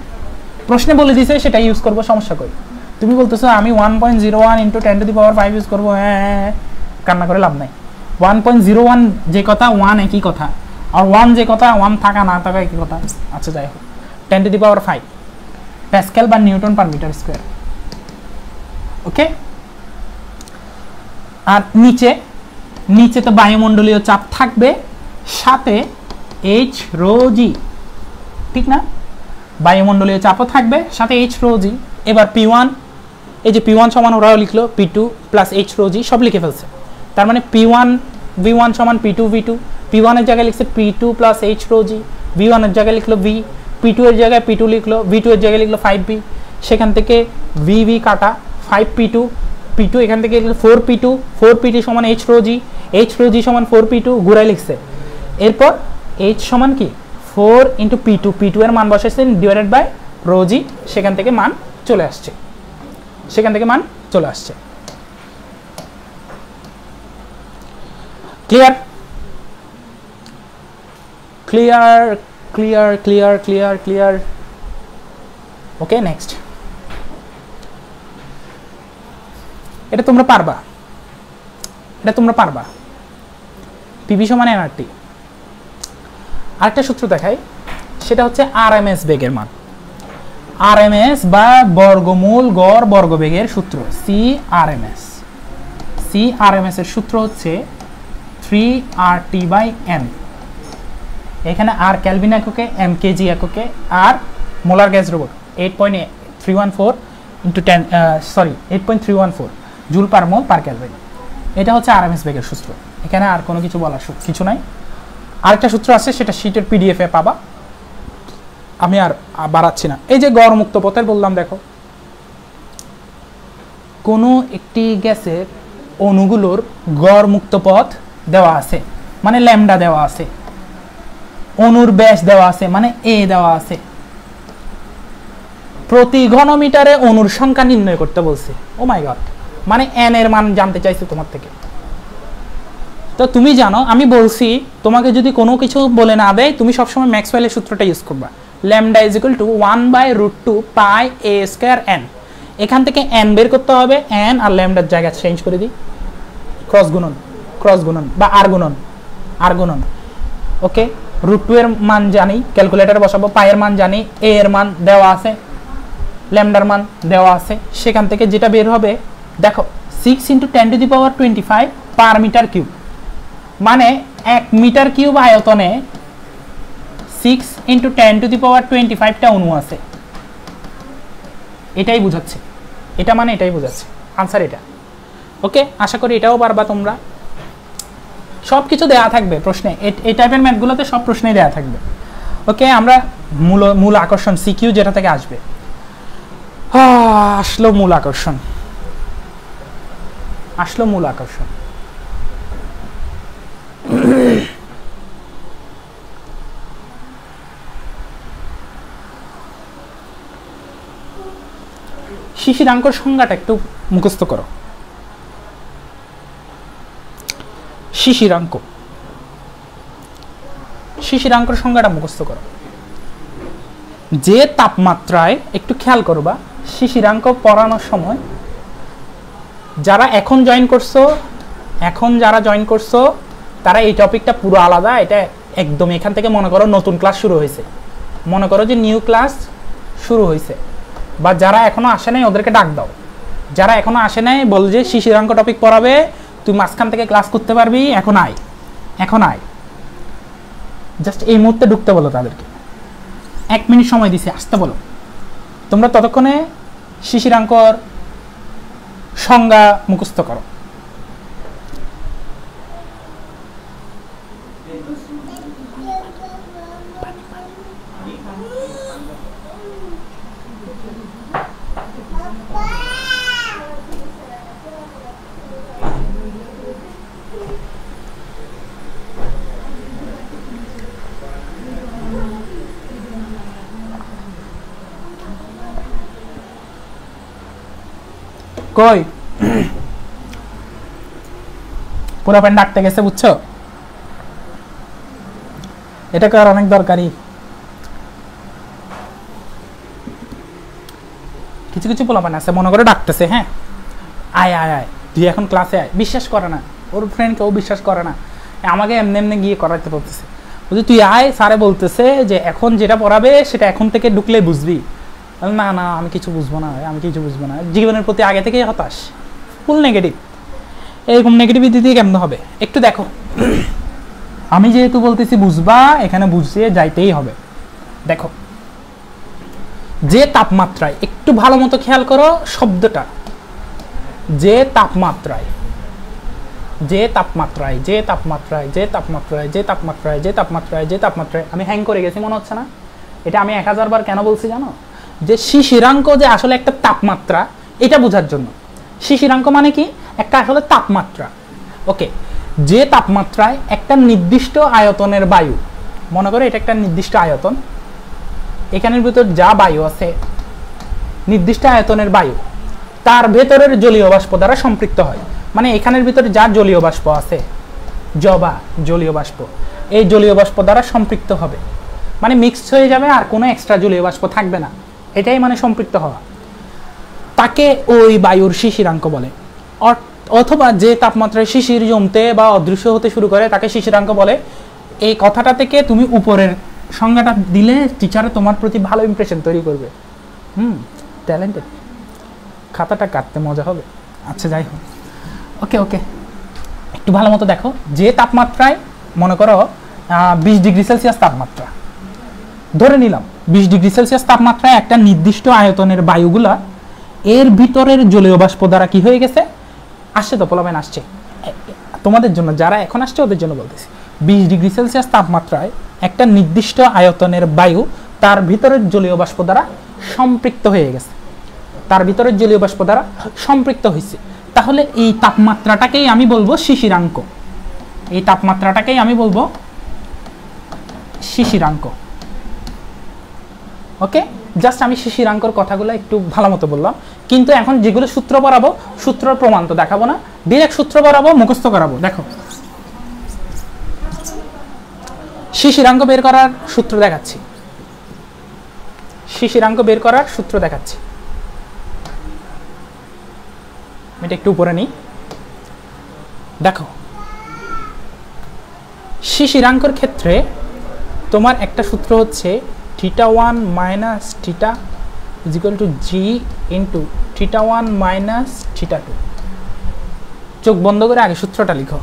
প্রশ্নে বলে দিছে, সেটা ইউজ করব, সমস্যা কই। তুমি বলতেছো আমি 1.01 × 10⁵ ইউজ করব, হ্যাঁ কান্না করে লাভ নাই। 1.01 যে কথা 1 একই কথা, আর 1 যে কথা 1 থাকা না থাকা একই কথা। আচ্ছা যাই হোক, 10⁵ প্যাসকেল বা নিউটন পার মিটার স্কয়ার। ওকে, আর নিচে তো বায়ুমণ্ডলীয় চাপ থাকবে, সাথে h ρg, ঠিক না, বায়ুমণ্ডলীয় চাপও থাকবে, সাথে h ρg। এবার P1, এই যে P1 সমান ওরাও লিখলো P2 প্লাস h ρg, সব লিখে ফেলছে। তার মানে P1 V1 সমান P2 V2, P1 এর জায়গায় লিখছে P2 plus h ρg, V1 এর জায়গায় লিখলো V, P2 এর জায়গায় P2 লিখলো, V2 এর জায়গায় লিখলো 5V, সেখান থেকে VV কাটা 5P2, P2 এখান থেকে লিখলো 4P2 সমান h ρg সমান 4P2 ঘুরাই লিখছে। এরপর h সমান কি 4 × P2 এর মান বসাইছেন ডিভাইডেড বাই ρg, সেখান থেকে মান চলে আসছে, ক্লিয়ার। ওকে, নেক্সট, এটা তোমরা পারবা, পিভি সমান nRT। আরেকটা সূত্র দেখাই, সেটা হচ্ছে RMS বেগের মান, RMS বা বর্গমূল গড় বর্গবেগের সূত্র, CRMS এর সূত্র হচ্ছে 3RT/m। এখানে R কেলভিন এককে, m কেজি এককে, আর molar gas robot 8.314 joule per মোল পার কেলভিন। এটা হচ্ছে RMS বেগের সূত্র, এখানে আর কোনো কিছু বলার কিছু নাই। আরেকটা সূত্র আছে, সেটা শীটের PDF এ পাবা, আমি আর বাড়াচ্ছি না। এই যে গড় মুক্ত পথের বললাম, দেখো কোনো একটি গ্যাসের অণুগুলোর গড় মুক্ত পথ দেওয়া আছে, মানে ল্যামডা দেওয়া আছে, অণুর ব্যাস দেওয়া আছে, মানে a দেওয়া আছে, প্রতি ঘনমিটারে অণুর সংখ্যা নির্ণয় করতে বলছে। ও মাই গড, মানে n এর মান জানতে চাইছে তোমার থেকে। তো তুমি জানো, আমি বলছি তোমাকে যদি কোনো কিছু বলে না দেয়, তুমি সবসময় ম্যাক্সওয়েলের সূত্রটা ইউজ করবা, lambda = 1/√2 pi a square n। এখান থেকে n বের করতে হবে, n আর ল্যামডার জায়গা চেঞ্জ করে দিই, ক্রস গুণন বা আর গুণন। ওকে, √2 এর মান জানি, ক্যালকুলেটরে বসাবো, পাই এর মান জানি, a এর মান দেওয়া আছে, ল্যামডার মান দেওয়া আছে, সেখান থেকে যেটা বের হবে দেখো 6 × 10⁻25 পার মিটার কিউব, মানে 1 মিটার কিউব আয়তনে 6 × 10⁻25টা অণু আছে। এটাই বোঝাচ্ছে, আনসার এটা। ওকে, আশা করি এটাও পারবা তোমরা। সব কিছু দেয়া থাকবে প্রশ্নে, এই টাইপের ম্যাথগুলোতে সব প্রশ্নেই দেয়া থাকবে। ওকে, আমরা মূল আকর্ষণ সিকিউ যেটা থেকে আসবে, আসলো মূল আকর্ষণ। শিশিরাঙ্কর সংজ্ঞাটা একটু মুখস্থ করো। শিশিরাঙ্কর সংজ্ঞাটা মুখস্থ করো। যে তাপমাত্রায়, একটু খেয়াল করবা, শিশিরাঙ্ক পড়ানোর সময় যারা যারা জয়েন করছো তারা এই টপিকটা পুরো আলাদা, এটা একদম এখান থেকে মনে করো নতুন ক্লাস শুরু হয়েছে, মনে করো যে নিউ ক্লাস শুরু হয়েছে। বা যারা এখনো আসে নাই ওদেরকে ডাক দাও, যারা এখনো আসে নাই বল যে শিশিরাঙ্ক টপিক পড়াবে, তুই মাঝখান থেকে ক্লাস করতে পারবি, এখন আয়, জাস্ট এই মুহূর্তে ঢুকতে বলো তাদেরকে, 1 মিনিট সময় দিছি, আসতে বলো। তোমরা ততক্ষণে শিশিরাঙ্কর সংজ্ঞা মুখস্থ করো। কই পুরা প্যান ডাকতে গেছে, বুঝছো? এটা কর অনেক দরকারি। কিছু কিছু পোলাপান আছে মনে করে ডাকতেছে, হ্যাঁ আয় আয় আয় তুই এখন ক্লাসে আয়, বিশ্বাস করে না, ওর ফ্রেন্ডকে ও বিশ্বাস করে না, আমাকে এমনি এমনি গিয়ে করাতে বলতেছে, বুঝলি তুই আয়, স্যারে বলতেছে যে এখন যেটা পড়াবে সেটা এখন থেকে ঢুকলেই বুঝবি। না না আমি কিছু বুঝবো না, আমি কিছু বুঝবো না, জীবনের প্রতি আগে থেকেই হতাশ, ফুল নেগেটিভ। এরকম নেগেটিভিটি দিয়ে কেমন হবে? একটু দেখো, আমি যেহেতু বলতেছি বুঝবা, এখানে বুঝিয়ে যাইতেই হবে। দেখো যে তাপমাত্রায়, একটু ভালো মতো খেয়াল করো শব্দটা, যে তাপমাত্রায়, যে তাপমাত্রায়, যে তাপমাত্রায়, যে তাপমাত্রায়, যে তাপমাত্রায়, যে তাপমাত্রায়, যে তাপমাত্রায়, আমি হ্যাং করে গেছি মনে হচ্ছে না? এটা আমি 1000 বার কেন বলছি জানো? যে শিশিরাঙ্ক যে আসলে একটা তাপমাত্রা, এটা বোঝার জন্য। শিশিরাঙ্ক মানে কি? একটা আসলে তাপমাত্রা। ওকে, যে তাপমাত্রায় একটা নির্দিষ্ট আয়তনের বায়ু, মনে করো এটা একটা নির্দিষ্ট আয়তন, এখানের ভিতর যা বায়ু আছে, নির্দিষ্ট আয়তনের বায়ু, তার ভেতরের জলীয় বাষ্প দ্বারা সম্পৃক্ত হয়। মানে এখানের ভিতরে যা জলীয় বাষ্প আছে, জবা জলীয় বাষ্প, এই জলীয় বাষ্প দ্বারা সম্পৃক্ত হবে, মানে মিক্সড হয়ে যাবে, আর কোনো এক্সট্রা জলীয় বাষ্প থাকবে না, এটাই মানে সম্পৃক্ত হওয়া। তাকে ওই বায়ুর শিশিরাঙ্ক বলে। অথবা যে তাপমাত্রায় শিশির জমতে বা অদৃশ্য হতে শুরু করে তাকে শিশিরাঙ্ক বলে। এই কথাটা থেকে তুমি উপরের সংজ্ঞাটা দিলে টিচারে তোমার প্রতি ভালো ইমপ্রেশন তৈরি করবে। ট্যালেন্টেড, খাতাটা কাটতে মজা হবে। আচ্ছা যাই হোক, ওকে ওকে, একটু ভালো মতো দেখো। যে তাপমাত্রায়, মনে করো 20 ডিগ্রি সেলসিয়াস তাপমাত্রা ধরে নিলাম, 20 ডিগ্রি সেলসিয়াস তাপমাত্রায় একটা নির্দিষ্ট আয়তনের বায়ুগুলা এর ভিতরের জলীয় বাষ্প দ্বারা কি হয়ে গেছে, আসছে তো পোলাবেন, আসছে তোমাদের জন্য, যারা এখন আসছে ওদের জন্য বলতেছি। 20 ডিগ্রি সেলসিয়াস তাপমাত্রায় একটা নির্দিষ্ট আয়তনের বায়ু তার ভিতরের জলীয় বাষ্প দ্বারা সম্পৃক্ত হয়ে গেছে, তার ভিতরের জলীয় বাষ্প দ্বারা সম্পৃক্ত হয়েছে। তাহলে এই তাপমাত্রাটাকেই আমি বলবো শিশিরাঙ্ক, এই তাপমাত্রাটাকেই আমি বলবো শিশিরাঙ্ক। ওকে, জাস্ট আমি শিশিরাঙ্কর কথাগুলো একটু ভালো মতো বললাম, কিন্তু এখন যেগুলো সূত্র পড়াবো, সূত্রের প্রমাণ তো দেখাবো না, ডিরেক্ট সূত্র পড়াবো, মুখস্থ করাবো। দেখো শিশিরাঙ্ক বের করার সূত্র দেখাচ্ছি, শিশিরাঙ্ক বের করার সূত্র দেখাচ্ছি। এটা একটু উপরে নিই, দেখো শিশিরাঙ্কর ক্ষেত্রে তোমার একটা সূত্র হচ্ছে θ1 minus θ is equal to G into θ1 minus θ2। চোখ বন্ধ করে আগে সূত্রটা লিখো,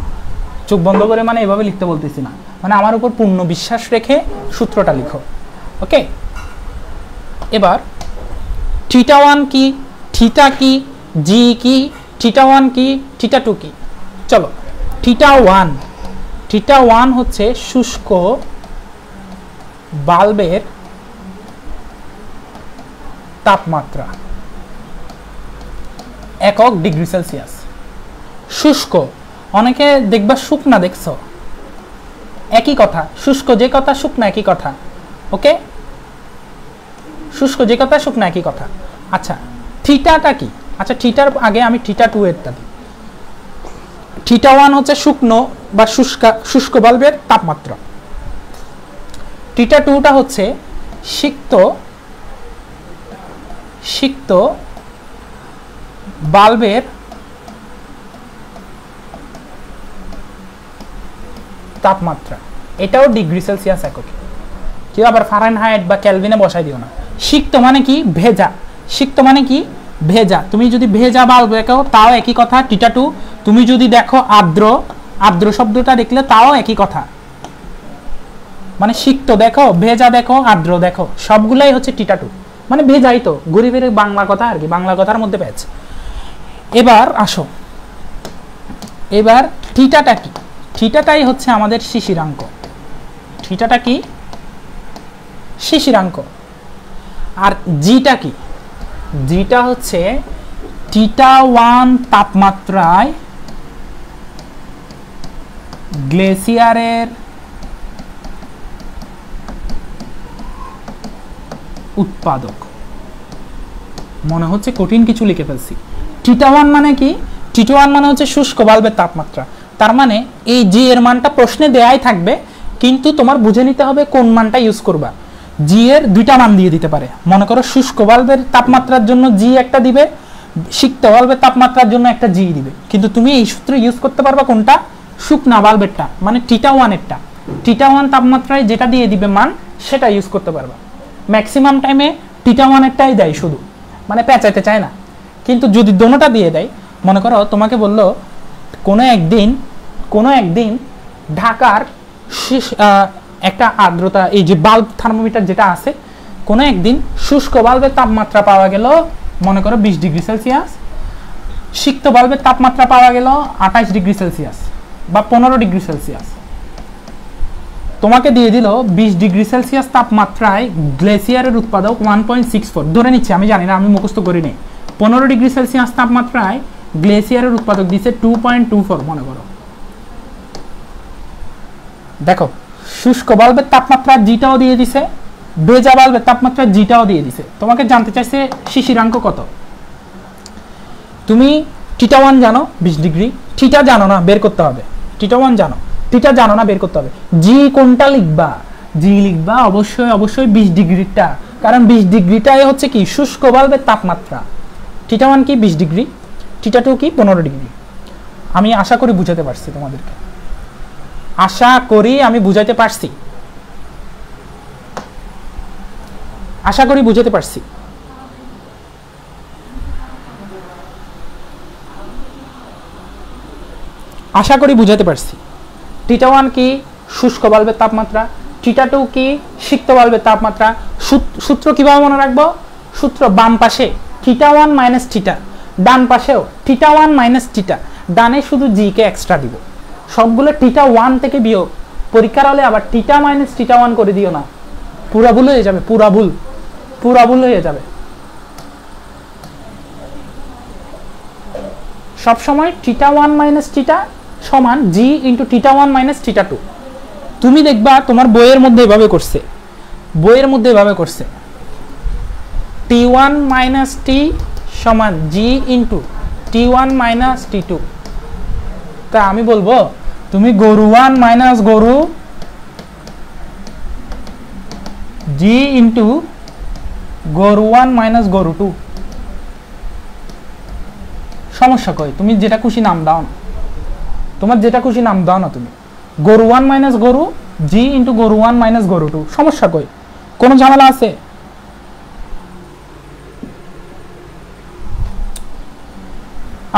চোখ বন্ধ করে মানে এভাবে লিখতে বলতেছি না, মানে আমার উপর পূর্ণ বিশ্বাস রেখে সূত্রটা লিখো। ওকে, এবার θ1 কি, θ কি, জি কি, θ1 কি, θ2 কি, চলো। θ1 হচ্ছে শুষ্ক বাল্বের তাপমাত্রা, একক ডিগ্রি সেলসিয়াস। শুষ্ক, অনেকে দেখবা শুকনা, দেখছো একই কথা, শুষ্ক যে কথা শুকনা একই কথা। ওকে, শুষ্ক যে কথা শুকনা একই কথা। আচ্ছা থিটাটা কি? আচ্ছা থিটার আগে আমি θ2 এরটা দিই। θ1 হচ্ছে শুকনো বা শুষ্ক বাল্বের তাপমাত্রা, θ2টা হচ্ছে সিক্ত বাল্বের তাপমাত্রা, এটাও ডিগ্রি সেলসিয়াস এককে, কেউ আবার ফারেনহাইট বা কেলভিনে বসাই দিও না। সিক্ত মানে কি? ভেজা। সিক্ত মানে কি? ভেজা। তুমি যদি ভেজা বাল্ব দেখো তাও একই কথা, θ2। তুমি যদি দেখো আর্দ্র শব্দটা দেখলে তাও একই কথা, মানে সিক্ত দেখো, ভেজা দেখো, আর্দ্র দেখো, সবগুলাই হচ্ছে θ2, মানে ভেজাই তো, ঘুরে ফিরে বাংলা কথা আর কি, বাংলা কথার মধ্যে পেয়েছে। এবার আসো, এবার থিটাটা কি? থিটাটাই হচ্ছে আমাদের শিশিরাঙ্ক। থিটাটা কি? শিশিরাঙ্ক। আর জিটা কি? জিটা হচ্ছে θ1 তাপমাত্রায় গ্লেসিয়ারের উৎপাদক। মনে হচ্ছে কঠিন কিছু লিখে ফেলছি। θ1 মানে কি? θ1 মানে হচ্ছে শুষ্ক বাল্বের তাপমাত্রা। তার মানে এই জি এর মানটা প্রশ্নে দেয়াই থাকবে, কিন্তু তোমার বুঝে নিতে হবে কোন মানটা ইউজ করবা। জি এর দুইটা মান দিয়ে দিতে পারে। মনে করো শুষ্ক বাল্বের তাপমাত্রার জন্য জি একটা দিবে, সিক্ত বাল্বের তাপমাত্রার জন্য একটা জি দিবে, কিন্তু তুমি এই সূত্র ইউজ করতে পারবা কোনটা? শুকনা বাল্বেরটা, মানে θ1 এরটা। θ1 তাপমাত্রায় যেটা দিয়ে দিবে মান সেটা ইউজ করতে পারবা। ম্যাক্সিমাম টাইমে θ1 এরটাই দেয় শুধু, মানে পেঁচাইতে চায় না। কিন্তু যদি দোনোটা দিয়ে দেয়, মনে করো তোমাকে বললো কোনো একদিন ঢাকার একটা আর্দ্রতা, এই যে বাল্ব থার্মোমিটার যেটা আছে, কোনো একদিন শুষ্ক বাল্বের তাপমাত্রা পাওয়া গেল মনে করো 20 ডিগ্রি সেলসিয়াস, সিক্ত বাল্বের তাপমাত্রা পাওয়া গেল 28 ডিগ্রি সেলসিয়াস বা 15 ডিগ্রি সেলসিয়াস। তোমাকে দিয়ে দিল 20 ডিগ্রি সেলসিয়াস তাপমাত্রায় গ্লেসিয়ারের উৎপাদক 1.64, ধরে নিচ্ছে, আমি জানি না, আমি মুখস্থ করি নাই। 15 ডিগ্রি সেলসিয়াস তাপমাত্রায় গ্লেসিয়ারের উৎপাদক দিচ্ছে 2.24। মনে করো, দেখো শুষ্ক বাল্বের তাপমাত্রা জিটাও দিয়ে দিছে, ভেজা বাল্বের তাপমাত্রা জিটাও দিয়ে দিছে। তোমাকে জানতে চাইছে শিশিরাঙ্ক কত। তুমি θ1 জানো 20 ডিগ্রি, θ জানো না, বের করতে হবে। θ1 জানো, θ জানো না, বের করতে হবে। জি কোনটা লিখবা? জি লিখবা অবশ্যই 20 ডিগ্রিটা, কারণ 20 ডিগ্রিটাই হচ্ছে কি শুষ্ক বাল্বের তাপমাত্রা। θ1 কি 20 ডিগ্রি, θ2 কি 15 ডিগ্রি। আমি আশা করি বুঝাতে পারছি তোমাদেরকে, আশা করি আমি বুঝাতে পারছি, আশা করি বুঝাতে পারছি। আশা করি বুঝাতে পারছি। θ1 কি শুষ্ক বাল্বের তাপমাত্রা, θ2 কি সিক্ত বাল্বের তাপমাত্রা। সূত্র কিভাবে মনে রাখবো? সূত্র বাম পাশে θ1 মাইনাস θ, ডান পাশেও θ1 মাইনাস θ, ডানে শুধু জি কে এক্সট্রা দিব। সবগুলো θ1 থেকে বিয়োগ। পরীক্ষার হলে আবার θ মাইনাস θ1 করে দিও না, পুরা ভুল হয়ে যাবে, পুরা ভুল হয়ে যাবে। সব সময় θ1 মাইনাস θ সমান জি ইন্টু θ1 মাইনাস θ2। তুমি দেখবা তোমার বইয়ের মধ্যে এভাবে করছে, t1 মাইনাস t সমান জি ইন্টু t1 মাইনাস t2। তা আমি বলবো তুমি গরু 1 মাইনাস গরু জি ইন্টু গরু 1 মাইনাস গরু 2। সমস্যা কই? তুমি যেটা খুশি নাম দাও না, তোমার যেটা খুশি নাম দাও না। তুমি গরু 1 মাইনাস গরু জি ইন্টু গরু 1 মাইনাস গরু 2, সমস্যা কই? কোনো ঝামেলা আছে?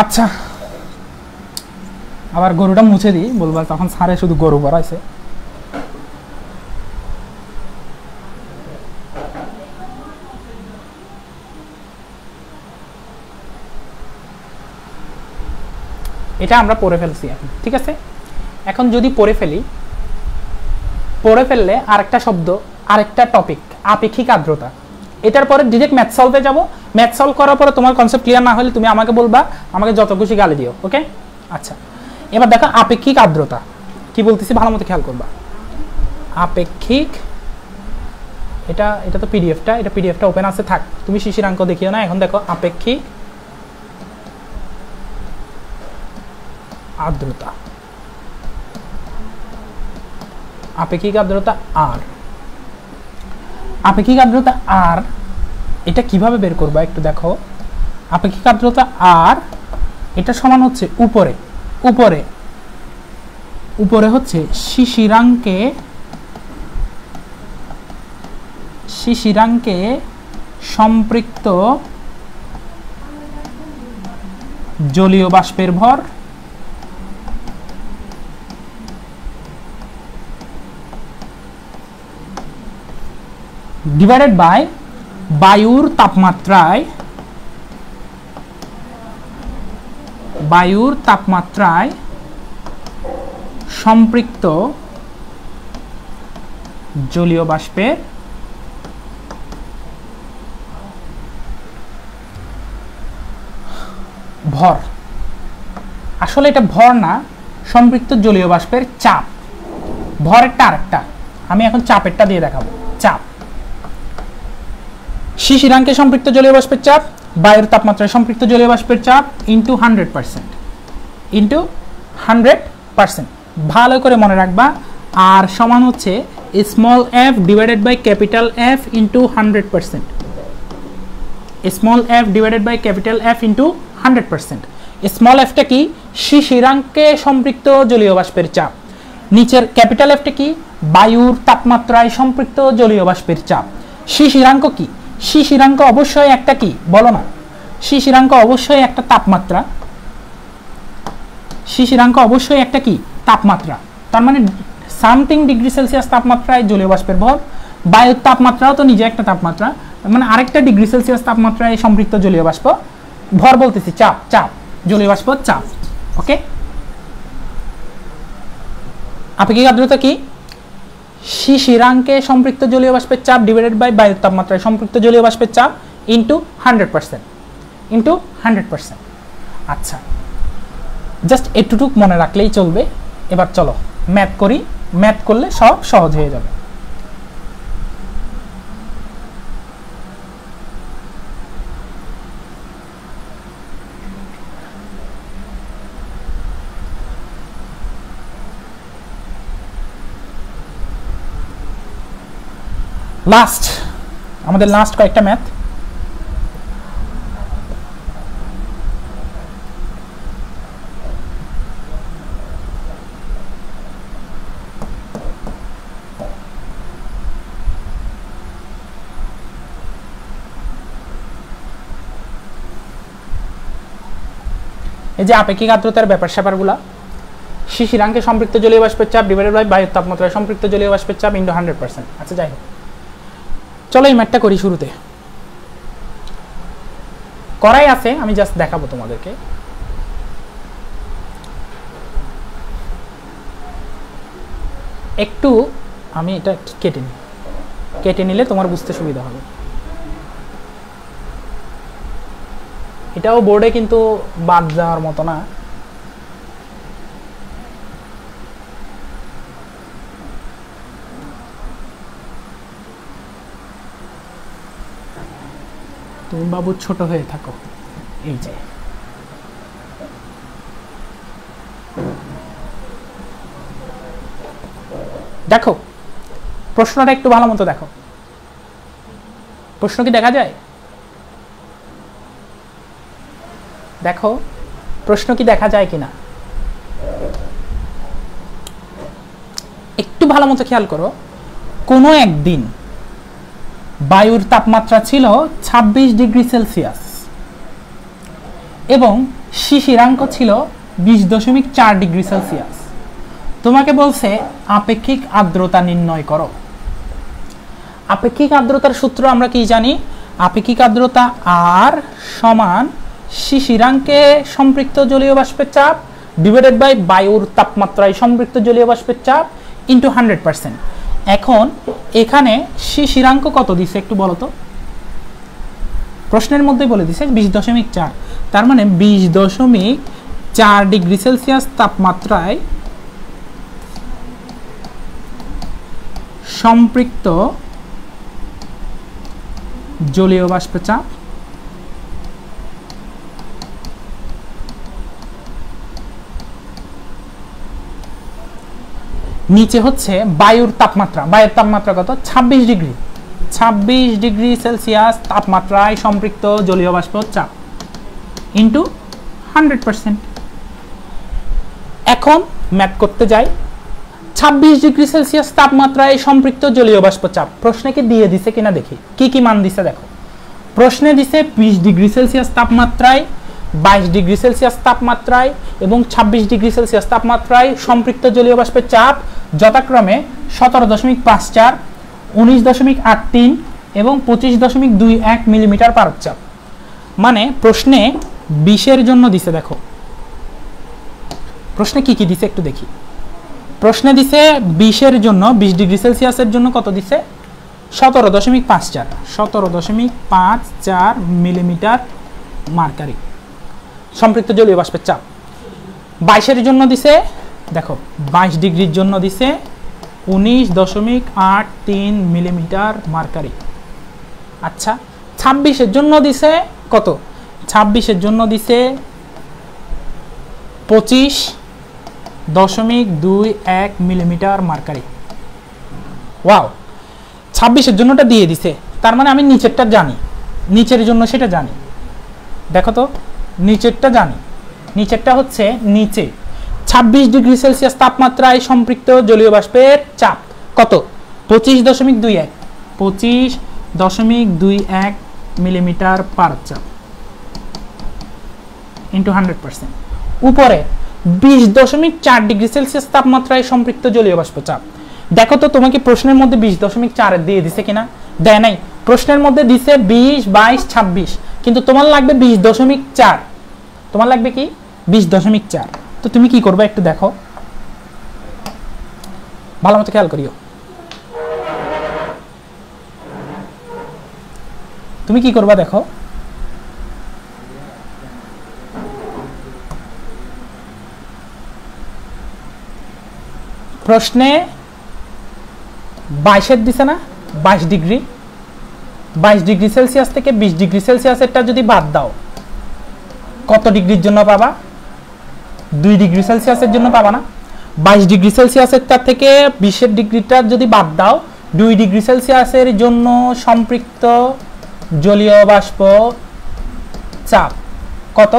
আচ্ছা, আবার গরুটা মুছে দিই, বলবা তখন সারে শুধু গরু পড়াইছে। এটা আমরা পড়ে ফেলছি এখন, ঠিক আছে। এখন যদি পড়ে ফেললে আরেকটা শব্দ, আরেকটা টপিক, আপেক্ষিক আর্দ্রতা। এটার পরে ডিরেক্ট ম্যাথ সলভে যাব। ম্যাথ সলভ করার পরে তোমার কনসেপ্ট ক্লিয়ার না হলে তুমি আমাকে বলবা, আমাকে যত খুশি গালি দিও, ওকে। আচ্ছা, এবার দেখো আপেক্ষিক আর্দ্রতা কি বলতেছি, ভালো মতো খেয়াল করবা। আপেক্ষিক, এটা তো পিডিএফটা ওপেন আছে, থাক, তুমি শিশিরাঙ্ক দেখিও না। এখন দেখো আপেক্ষিক আর্দ্রতা, আপেক্ষিক আর্দ্রতা আর, আপেক্ষিক আর্দ্রতা আর এটা কিভাবে বের করবা একটু দেখো। আপেক্ষিক আর্দ্রতা আর এটা সমান হচ্ছে উপরে হচ্ছে শিশিরাঙ্কে সম্পৃক্ত জলীয় বাষ্পের ভর ডিভাইডেড বাই বায়ুর তাপমাত্রায় সম্পৃক্ত জলীয় বাষ্পের ভর। আসলে এটা ভর না, সম্পৃক্ত জলীয় বাষ্পের চাপ। ভরেরটা আরেকটা, আমি এখন চাপেরটা দিয়ে দেখাবো। চাপ, শিশিরাঙ্কে সম্পৃক্ত জলীয় বাষ্পের চাপ বায়ুর তাপমাত্রায় সম্পৃক্ত জলীয় বাষ্পের চাপ ইন্টু 100%, ইন্টু 100%। ভালো করে মনে রাখবা, আর সমান হচ্ছে small F divided by capital F into 100%। Small F divided by capital F into 100%। Small এফটা কি? শিশিরাঙ্কে সম্পৃক্ত জলীয় বাষ্পের চাপ। নিচের ক্যাপিটাল এফটা কি? বায়ুর তাপমাত্রায় সম্পৃক্ত জলীয় বাষ্পের চাপ। শিশিরাঙ্ক কি? শিশিরাঙ্ক অবশ্যই একটা কি বলো না? শিশিরাঙ্ক অবশ্যই একটা তাপমাত্রা। শিশিরাঙ্ক অবশ্যই একটা কি তাপমাত্রা। তার মানে সামথিং ডিগ্রি সেলসিয়াস তাপমাত্রায় জলীয় বাষ্পের ভর। বায়ুর তাপমাত্রাও তো নিজে একটা তাপমাত্রা, মানে আরেকটা ডিগ্রি সেলসিয়াস তাপমাত্রায় সম্পৃক্ত জলীয় বাষ্প। ভর বলতেছি চাপ, চাপ জলীয় বাষ্প চাপ। ওকে, আপেক্ষিক আর্দ্রতা কি? শিশিরাঙ্কে সম্পৃক্ত জলীয় বাষ্পের চাপ ডিভাইডেড বাই বায়ুর তাপমাত্রায় সম্পৃক্ত জলীয় বাষ্পের চাপ ইন্টু 100%, ইন্টু 100%। আচ্ছা, জাস্ট এটুটুক মনে রাখলেই চলবে। এবার চলো ম্যাথ করি, ম্যাথ করলে সব সহজ হয়ে যাবে। লাস্ট, আমাদের লাস্ট কয়েকটা ম্যাথ। এই যে আপেক্ষিক আর্দ্রতার ব্যাপার স্যাপারগুলা, শিশিরাঙ্কে সম্পৃক্ত জলীয় বাষ্পের চাপ ডিভাইডেড বাই বায়ুর তাপমাত্রায় সম্পৃক্ত জলীয় বাষ্পের চাপ ইন্টু 100%। আচ্ছা যাই হোক, চলো এই ম্যাথটা করি। শুরুতে করাই আছে, আমি জাস্ট দেখাবো তোমাদেরকে। একটু আমি এটা কেটে নিই, কেটে নিলে তোমার বুঝতে সুবিধা হবে। এটাও বোর্ডে কিন্তু বাদ যাওয়ার মতো না। তুমি বাবু ছোট হয়ে থাকো। এই যে দেখো প্রশ্নটা একটু ভালো মতো দেখো। প্রশ্ন কি দেখা যায়? দেখো প্রশ্ন কি দেখা যায় কিনা একটু ভালো মতো খেয়াল করো। কোনো একদিন বায়ুর তাপমাত্রা ছিল 26 ডিগ্রি সেলসিয়াস এবং শিশিরাঙ্ক ছিল 20.4 ডিগ্রি সেলসিয়াস। তোমাকে বলছে আপেক্ষিক আর্দ্রতা নির্ণয় করো। আপেক্ষিক আর্দ্রতার সূত্র আমরা কি জানি? আপেক্ষিক আর্দ্রতা আর সমান শিশিরাঙ্কে সম্পৃক্ত জলীয় বাষ্পের চাপ ডিভাইডেড বাই বায়ুর তাপমাত্রায় সম্পৃক্ত জলীয় বাষ্পের চাপ ইন্টু 100%। এখন এখানে শিশিরাঙ্ক কত দিছে একটু বলো তো? প্রশ্নের মধ্যে বলে দিছে 20.4। তার মানে 20.4 ডিগ্রি সেলসিয়াস তাপমাত্রায় সম্পৃক্ত জলীয় বাষ্পের চাপ নিচে হচ্ছে বায়ুর তাপমাত্রা। বায়ুর তাপমাত্রা কত? 26 ডিগ্রি। 26 ডিগ্রি সেলসিয়াস তাপমাত্রায় সম্পৃক্ত জলীয় বাষ্পের চাপ ইন্টু 100%। এখন ম্যাথ করতে যাই। 26 ডিগ্রি সেলসিয়াস তাপমাত্রায় সম্পৃক্ত জলীয় বাষ্পের চাপ প্রশ্নে কি দিয়ে দিছে কিনা দেখি। কি কি মান দিছে দেখো। প্রশ্নে দিছে 20 ডিগ্রি সেলসিয়াস তাপমাত্রায়, 22 ডিগ্রি সেলসিয়াস তাপমাত্রায় এবং 26 ডিগ্রি সেলসিয়াস তাপমাত্রায় সম্পৃক্ত জলীয় বাষ্পের চাপ যথাক্রমে 17.54, 19.83 এবং 25.21 মিলিমিটার পারদ-চাপ। মানে প্রশ্নে 20-এর জন্য দিছে। দেখো প্রশ্নে কি কি দিছে একটু দেখি। প্রশ্নে দিছে 20-এর জন্য, 20 ডিগ্রি সেলসিয়াসের জন্য কত দিছে? 17.54 মিলিমিটার মার্কারি সম্পৃক্ত জলীয় বাষ্পের চাপ। 22-এর জন্য দিছে, দেখো 22 ডিগ্রির জন্য দিছে 19.83 মিলিমিটার মার্কারি। আচ্ছা 26-এর জন্য দিছে কত 26-এর জন্য দিছে 25.21 মিলিমিটার মার্কারি। ওয়াও, 26-এর জন্যটা দিয়ে দিছে, তার মানে আমি নিচেরটা জানি, নিচের জন্য সেটা জানি। দেখো তো নিচেরটা জানি, নিচেরটা হচ্ছে নিচে 26 ডিগ্রি সেলসিয়াস তাপমাত্রায় সম্পৃক্ত জলীয় বাষ্পের চাপ কত 25.21 মিলিমিটার পার চাপ ইন্টু 100%। উপরে 20.4 ডিগ্রি সেলসিয়াস তাপমাত্রায় সম্পৃক্ত জলীয় বাষ্প চাপ। দেখো তো তোমাকে প্রশ্নের মধ্যে 20.4 দিয়ে দিছে কিনা, দেয় নাই। প্রশ্নের মধ্যে দিছে 20, 22, 26, কিন্তু তোমার লাগবে 20.4, তোমার লাগবে কি 20.4। তো তুমি কি করবে একটু দেখো, ভালো মতো খেয়াল করিও। তুমি কি করবা দেখো, প্রশ্নে 22 দিছে না, 22 ডিগ্রি সেলসিয়াস থেকে 20 ডিগ্রি সেলসিয়াসেরটা যদি বাদ দাও কত ডিগ্রির জন্য পাবা, 2 ডিগ্রি সেলসিয়াসের জন্য পাবা না। 22 ডিগ্রি সেলসিয়াসেরটা থেকে 20 ডিগ্রিটা যদি বাদ দাও 2 ডিগ্রি সেলসিয়াসের জন্য সম্পৃক্ত জলীয় বাষ্প চাপ কত,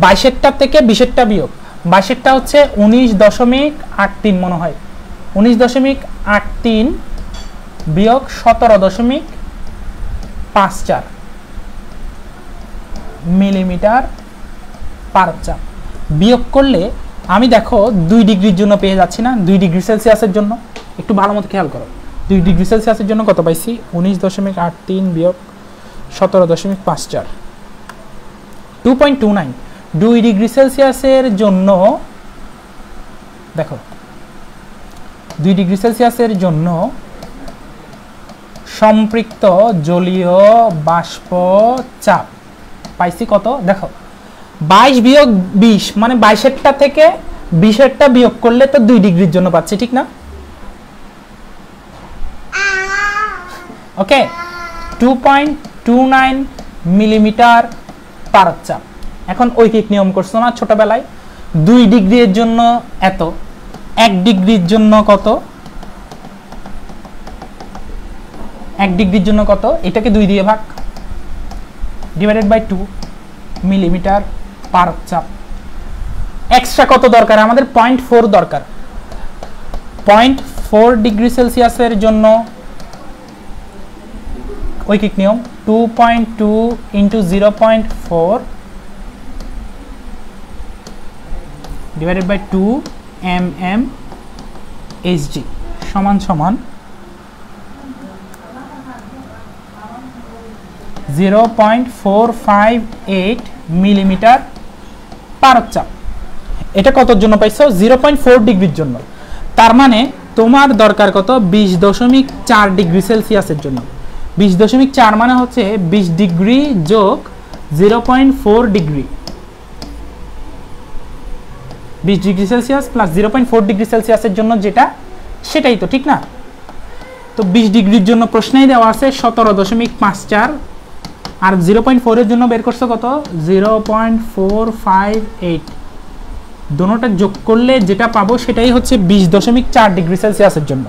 22-এরটা থেকে 20-এরটা বিয়োগ, 22-এরটা হচ্ছে 19.83 মনে হয়, 19.83 বিয়োগ 17.54 মিলিমিটার পার চাপ। বিয়োগ করলে আমি দেখো 2 ডিগ্রির জন্য পেয়ে যাচ্ছি না, 2 ডিগ্রি সেলসিয়াসের জন্য একটু ভালো মতো খেয়াল করো। 2 ডিগ্রি সেলসিয়াসের জন্য কত পাইছি, 19.83 বিয়োগ 17.54, 2.29। 2 ডিগ্রি সেলসিয়াসের জন্য দেখো 2 ডিগ্রি সেলসিয়াসের জন্য সম্পৃক্ত জলীয় বাষ্প চাপ পাইছি কত দেখো, 22 বিয়োগ 20 মানে 22-এরটা থেকে 20-এরটা বিয়োগ করলে তো 2 ডিগ্রির জন্য পাচ্ছি, ঠিক না? ওকে, 2.29 মিলিমিটার পার চাপ। এখন ঐকিক নিয়ম করছো না ছোটবেলায়, 2 ডিগ্রির জন্য এত, 1 ডিগ্রির জন্য কত, 1 ডিগ্রির জন্য কত, এটাকে 2 দিয়ে ভাগ, ডিভাইডেড বাই 2 মিলিমিটার পার চাপ। এক্সট্রা কত দরকার আমাদের, 0.4 দরকার। 0.4 ডিগ্রি সেলসিয়াসের জন্য ঐকিক নিয়ম 2.2 into 0.4 divided by 2 mm Hg সমান সমান 0.458 মিলিমিটার পার চাপ। এটা কতর জন্য পাইছো, 0.4 ডিগ্রির জন্য। তার মানে তোমার দরকার কত, 20.4 ডিগ্রি সেলসিয়াসের জন্য। 20.4 মানে হচ্ছে 20 ডিগ্রি যোগ 0.4 degree, 20 degree celsius plus 0.4 degree সেলসিয়াসের জন্য যেটা, সেটাই তো, ঠিক না? তো 20 ডিগ্রির জন্য প্রশ্নেই দেওয়া আছে 17.54, আর 0.4 এর জন্য বের করছো কত, 0.458। দুটোটা যোগ করলে যেটা পাবো সেটাই হচ্ছে 20.4 ডিগ্রি সেলসিয়াসের জন্য।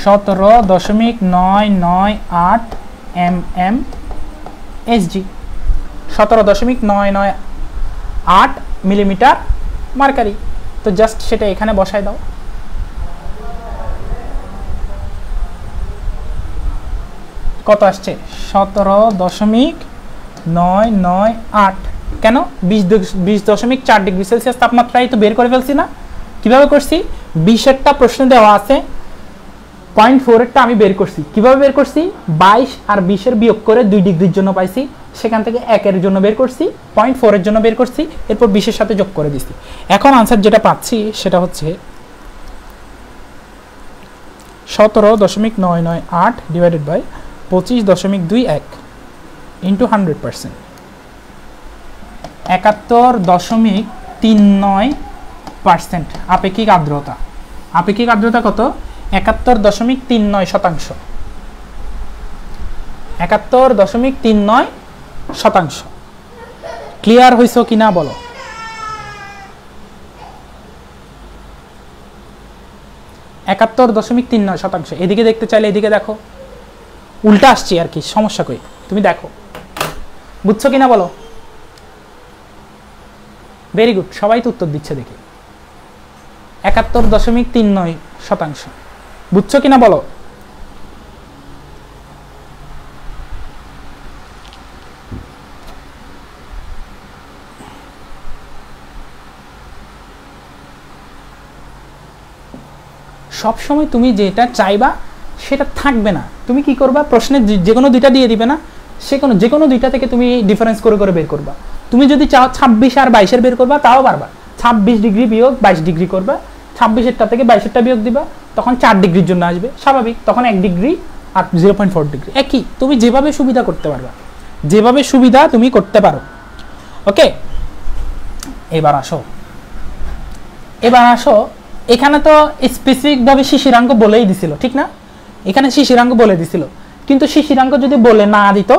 17.998 mm Hg, 17.998 মিলিমিটার মার্কারি। তো জাস্ট সেটা এখানে বসায় দাও। কত আসছে, 17.998। কেন, 20.4 ডিগ্রি সেলসিয়াস তাপমাত্রায় তো বের করে ফেলছি না। কিভাবে করছি, 20-এরটা প্রশ্ন দেওয়া আছে, 0.4-এরটা আমি বের করছি। কিভাবে বের করছি, 22 আর 20-এর বিয়োগ করে 2 ডিগ্রির জন্য পাইছি, সেখান থেকে 1-এর জন্য বের করছি, 0.4-এর জন্য বের করছি, এরপর 20-এর সাথে যোগ করে দিছি। এখন আনসার যেটা পাচ্ছি সেটা হচ্ছে 17.998 ডিভাইডেড বাই 25.21 ইন্টু 100%, 71.39% আপেক্ষিক আর্দ্রতা। আপেক্ষিক আর্দ্রতা কত, 71.39%। 71.39%। ক্লিয়ার হইছো কিনা বলো? 71.39%। এদিকে দেখতে চাইলে এদিকে দেখো, উল্টা আসছে আর কি, সমস্যা কই, তুমি দেখো বুঝছো কিনা বলো। ভেরি গুড, সবাই তো উত্তর দিচ্ছে দেখি। 71.39%, বুঝছো কিনা বলো। সবসময় তুমি যেটা চাইবা সেটা থাকবে না, তুমি কি করবা, প্রশ্নের যে কোনো দুইটা দিয়ে দিবে না, যে কোনো দুইটা থেকে তুমি ডিফারেন্স করে করে বের করবা। তুমি যদি চাও 26 আর 22 বের করবা তাও পারবা, 26 ডিগ্রি বিয়োগ 22 ডিগ্রি করবা, 26-এরটা থেকে 22-এরটা বিয়োগ দিবা, তখন 4 ডিগ্রির জন্য আসবে, স্বাভাবিক, তখন 1 ডিগ্রি আর 0.4 ডিগ্রি একই, তুমি যেভাবে সুবিধা করতে পারবা, যেভাবে সুবিধা তুমি করতে পারো। ওকে, এবার আসো, এখানে তো স্পেসিফিকভাবে শিশিরাঙ্ক বলেই দিছিল, ঠিক না? এখানে শিশিরাঙ্ক বলে দিছিল, কিন্তু শিশিরাঙ্ক যদি বলে না দিত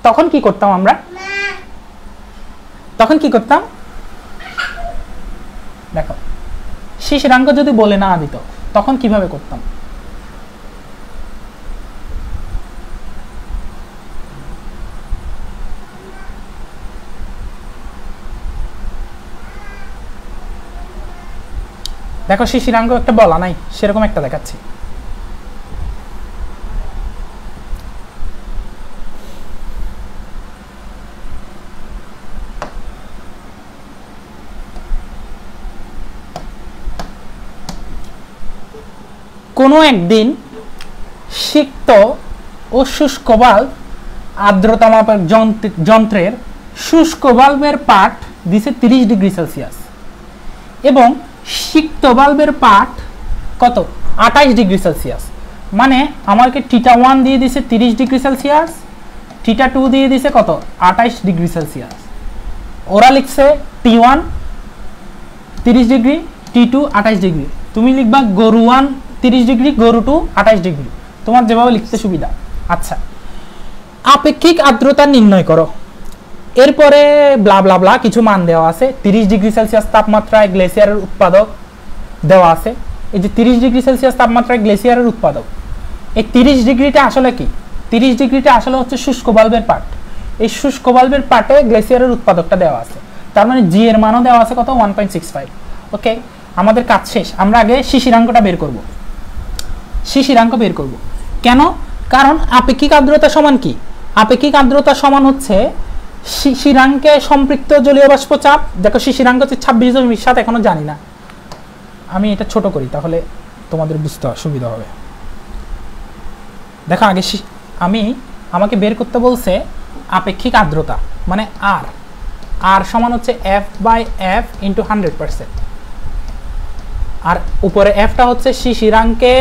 তখন কি করতাম আমরা? দেখো, শিশিরাঙ্ক যদি বলে না দিত তখন কিভাবে করতাম? দেখো, শিশিরাঙ্ক একটা বলা নাই, সেরকম একটা দেখাচ্ছি। কোনো একদিন সিক্ত ও শুষ্ক বাল্ব আর্দ্রতা মাপার যন্ত্রের শুষ্ক বাল্বের পাঠ দিছে 30 ডিগ্রি সেলসিয়াস এবং সিক্ত বাল্বের পাঠ কত 28 ডিগ্রি সেলসিয়াস। মানে আমাকে θ1 দিয়ে দিছে 30 ডিগ্রি সেলসিয়াস, θ2 দিয়ে দিছে কত 28 ডিগ্রি সেলসিয়াস। ওরা লিখছে T1 30 ডিগ্রি, T2 28 ডিগ্রি। তুমি লিখবা গরু 1 30 ডিগ্রি, গরু 2 28 ডিগ্রি, তোমার যেভাবে লিখতে সুবিধা। আচ্ছা, আপেক্ষিক আর্দ্রতা নির্ণয় করো। এরপরে ব্লা ব্লা ব্লা কিছু মান দেওয়া আছে। 30 ডিগ্রি সেলসিয়াস তাপমাত্রায় গ্লেসিয়ারের উৎপাদক দেওয়া আছে। এই যে 30 ডিগ্রি সেলসিয়াস তাপমাত্রায় গ্লেসিয়ারের উৎপাদক, এই 30 ডিগ্রিটা আসলে কি? 30 ডিগ্রিটা আসলে হচ্ছে শুষ্ক বাল্বের পাঠ। এই শুষ্ক বাল্বের পাঠে গ্লেসিয়ারের উৎপাদকটা দেওয়া আছে, তার মানে জি এর মানও দেওয়া আছে কত 1.65। ওকে, আমাদের কাজ শেষ। আমরা আগে শিশিরাঙ্কটা বের করব। শিশিরাঙ্ক বের করব কেন? কারণ আপেক্ষিক আর্দ্রতা সমান কি? আপেক্ষিক আর্দ্রতা সমান হচ্ছে শিশিরাঙ্কে সম্পৃক্ত জলীয় বাষ্প চাপ। দেখো, শিশিরাঙ্ক হচ্ছে 26.7, এখনো জানি না, আমি এটা ছোট করি তাহলে তোমাদের বুঝতে সুবিধা হবে। দেখো, আগে আমাকে বের করতে বলছে আপেক্ষিক আর্দ্রতা, মানে আর সমান হচ্ছে F/F × 100%, আর উপরে এফটা হচ্ছে শিশিরাঙ্কে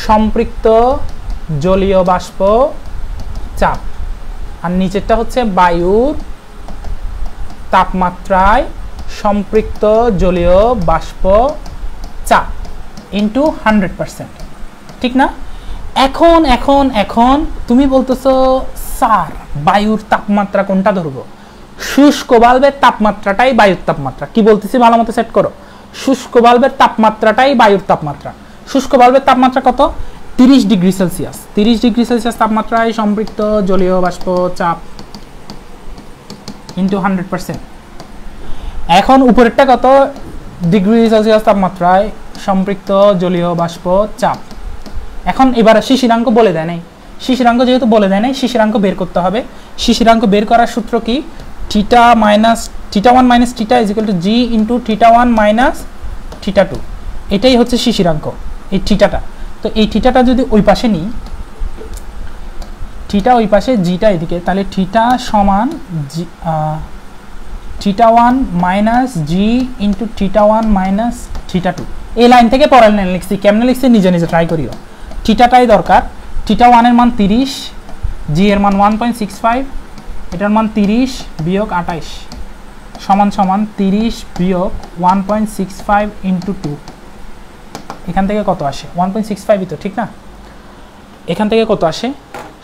সম্পৃক্ত জলীয় বাষ্প চাপ, আর নিচেরটা হচ্ছে বায়ুর তাপমাত্রায় সম্পৃক্ত জলীয় বাষ্প চাপ ইনটু 100%, ঠিক না? এখন এখন এখন তুমি বলতেছো স্যার বায়ুর তাপমাত্রা কোনটা ধরবো? শুষ্ক বাল্বের তাপমাত্রাটাই বায়ুর তাপমাত্রা। কি বলতেছি ভালো মতো সেট করো। শুষ্ক বাল্বের তাপমাত্রাটাই বায়ুর তাপমাত্রা। শুষ্ক বাল্বের তাপমাত্রা কত? 30 ডিগ্রি সেলসিয়াস। 30 ডিগ্রি সেলসিয়াস তাপমাত্রায় সম্পৃক্ত জলীয় বাষ্প চাপ ইনটু 100%। এখন উপরেরটা কত ডিগ্রি সেলসিয়াস তাপমাত্রায় সম্পৃক্ত জলীয় বাষ্প চাপ। এখন এবার শিশিরাঙ্ক বলে দেয় নাই, শিশিরাঙ্ক যেহেতু বলে দেয় নাই, শিশিরাঙ্ক বের করতে হবে। শিশিরাঙ্ক বের করার সূত্র কি? θ1 - θ = G × θ1 - θ2। এটাই হচ্ছে শিশিরাঙ্ক, এই থিটাটা। তো এই থিটাটা যদি ওই পাশে নিই, থিটা ওই পাশে, জিটা এদিকে, তাহলে থিটা সমান θ1 - G × θ1 - θ2। এই লাইন থেকে পরের লাইন লিখছি, কেমনে লিখছি নিজে নিজে ট্রাই করিও। থিটাটাই দরকার। θ1 এর মান 30, জি এর মান 1.65, এটার মান 30 বিয়োগ 28 সমান সমান 30 বিয়োগ 1.65 × 2। এখান থেকে কত আসে? 1.65ই তো, ঠিক না? এখান থেকে কত আসে?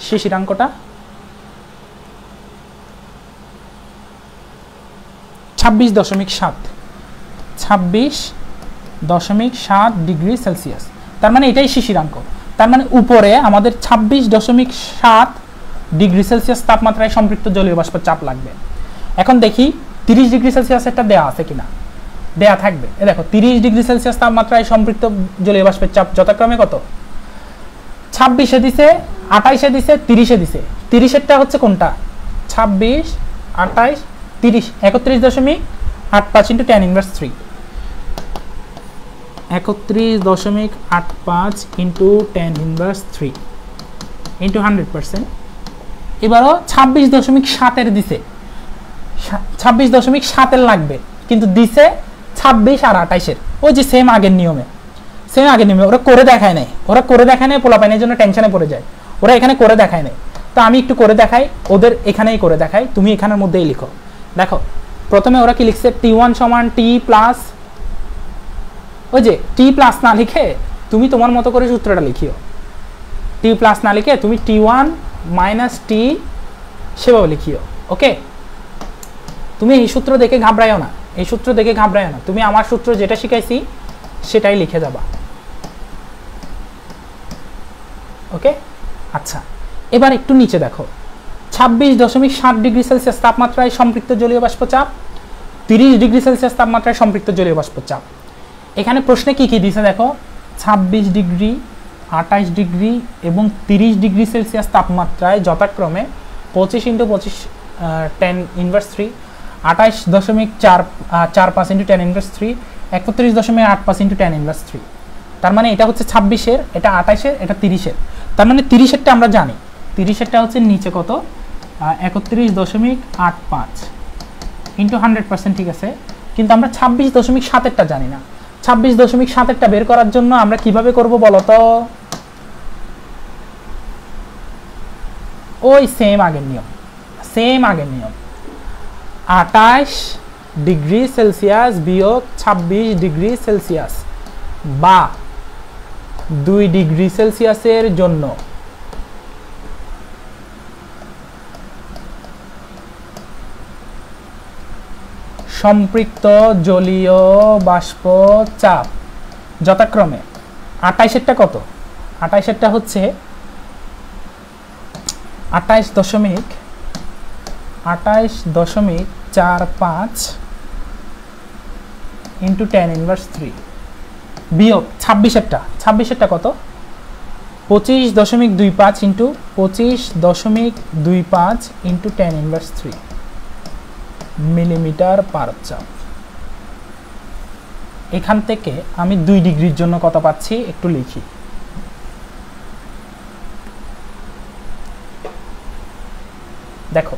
শিশিরাঙ্কটা 26.7 ডিগ্রি সেলসিয়াস। তার মানে এটাই শিশিরাঙ্ক। তার মানে উপরে আমাদের 26.7 ডিগ্রি সেলসিয়াস তাপমাত্রায় সম্পৃক্ত জলীয় বাষ্পের চাপ লাগবে। এখন দেখি 30 ডিগ্রি সেলসিয়াস একটা দেয়া আছে কিনা। দেয়া থাকবে। এ দেখো 30 ডিগ্রি সেলসিয়াস তাপমাত্রায় সম্পৃক্ত জলীয় বাষ্পের চাপ যথাক্রমে কত? 26-এ দিছে, 28-এ দিছে, 30-এ দিছে। 30-এরটা হচ্ছে কোনটা? 26, 28, 30, 31.85 into tan inverse 3। 31.85 into tan inverse 3 into 100%। এবারও 26.7 দিছে, 26.7 লাগবে, কিন্তু দিছে 26 আর 28-এর। ওই যে সেম আগের নিয়মে ওরা করে দেখায় নাই। পোলাপাইনের জন্য টেনশনে পড়ে যায়। ওরা এখানে করে দেখায় নাই, তো আমি একটু করে দেখাই, ওদের এখানেই করে দেখাই। তুমি এখানের মধ্যেই লিখো। দেখো প্রথমে ওরা কি লিখছে? T1 সমান T প্লাস, ওই যে T প্লাস না লিখে তুমি তোমার মতো করে সূত্রটা লিখিও। T প্লাস না লিখে তুমি T1 মাইনাস T সেভাবে লিখিও। ওকে, তুমি এই সূত্র দেখে ঘাবড়াইও না, তুমি আমার সূত্র যেটা শিখাইছি সেটাই লিখে যাবা। ওকে, আচ্ছা এবার একটু নিচে দেখো। 26.7 ডিগ্রি সেলসিয়াস তাপমাত্রায় সম্পৃক্ত জলীয় বাষ্প চাপ, 30 ডিগ্রি সেলসিয়াস তাপমাত্রায় সম্পৃক্ত জলীয় বাষ্প চাপ। এখানে প্রশ্নে কি কি দিয়েছে দেখো? 26 ডিগ্রি, 28 ডিগ্রি এবং 30 ডিগ্রি সেলসিয়াস তাপমাত্রায় যথাক্রমে 25 into 25 tan inverse 3, 28.45 into tan inverse 3, 31.85 into tan inverse 3। তার মানে এটা হচ্ছে 26-এর, এটা 28-এর, এটা 30-এর। তার মানে 30-এরটা আমরা জানি, 30-এরটা হচ্ছে নিচে কত? 31.85 ইন্টু 100%, ঠিক আছে। কিন্তু আমরা 26.7-এরটা জানি না। 26.7-এরটা বের করার জন্য আমরা কিভাবে করব বলো তো? ওই সেম আগের নিয়ম। 28 ডিগ্রি সেলসিয়াস বিয়োগ 26 ডিগ্রি সেলসিয়াস বা 2 ডিগ্রি সেলসিয়াসের জন্য সম্পৃক্ত জলীয় বাষ্প চাপ যথাক্রমে 28-এরটা কত? 28-এরটা হচ্ছে 28.45 ইন্টু tan ইনভার্স 3 বিয়োগ 26-এরটা কত? 25.25 into 25.25 into tan inverse 3 millimetre per চাপ। এখান থেকে আমি 2 ডিগ্রির জন্য কত পাচ্ছি একটু লিখি। দেখো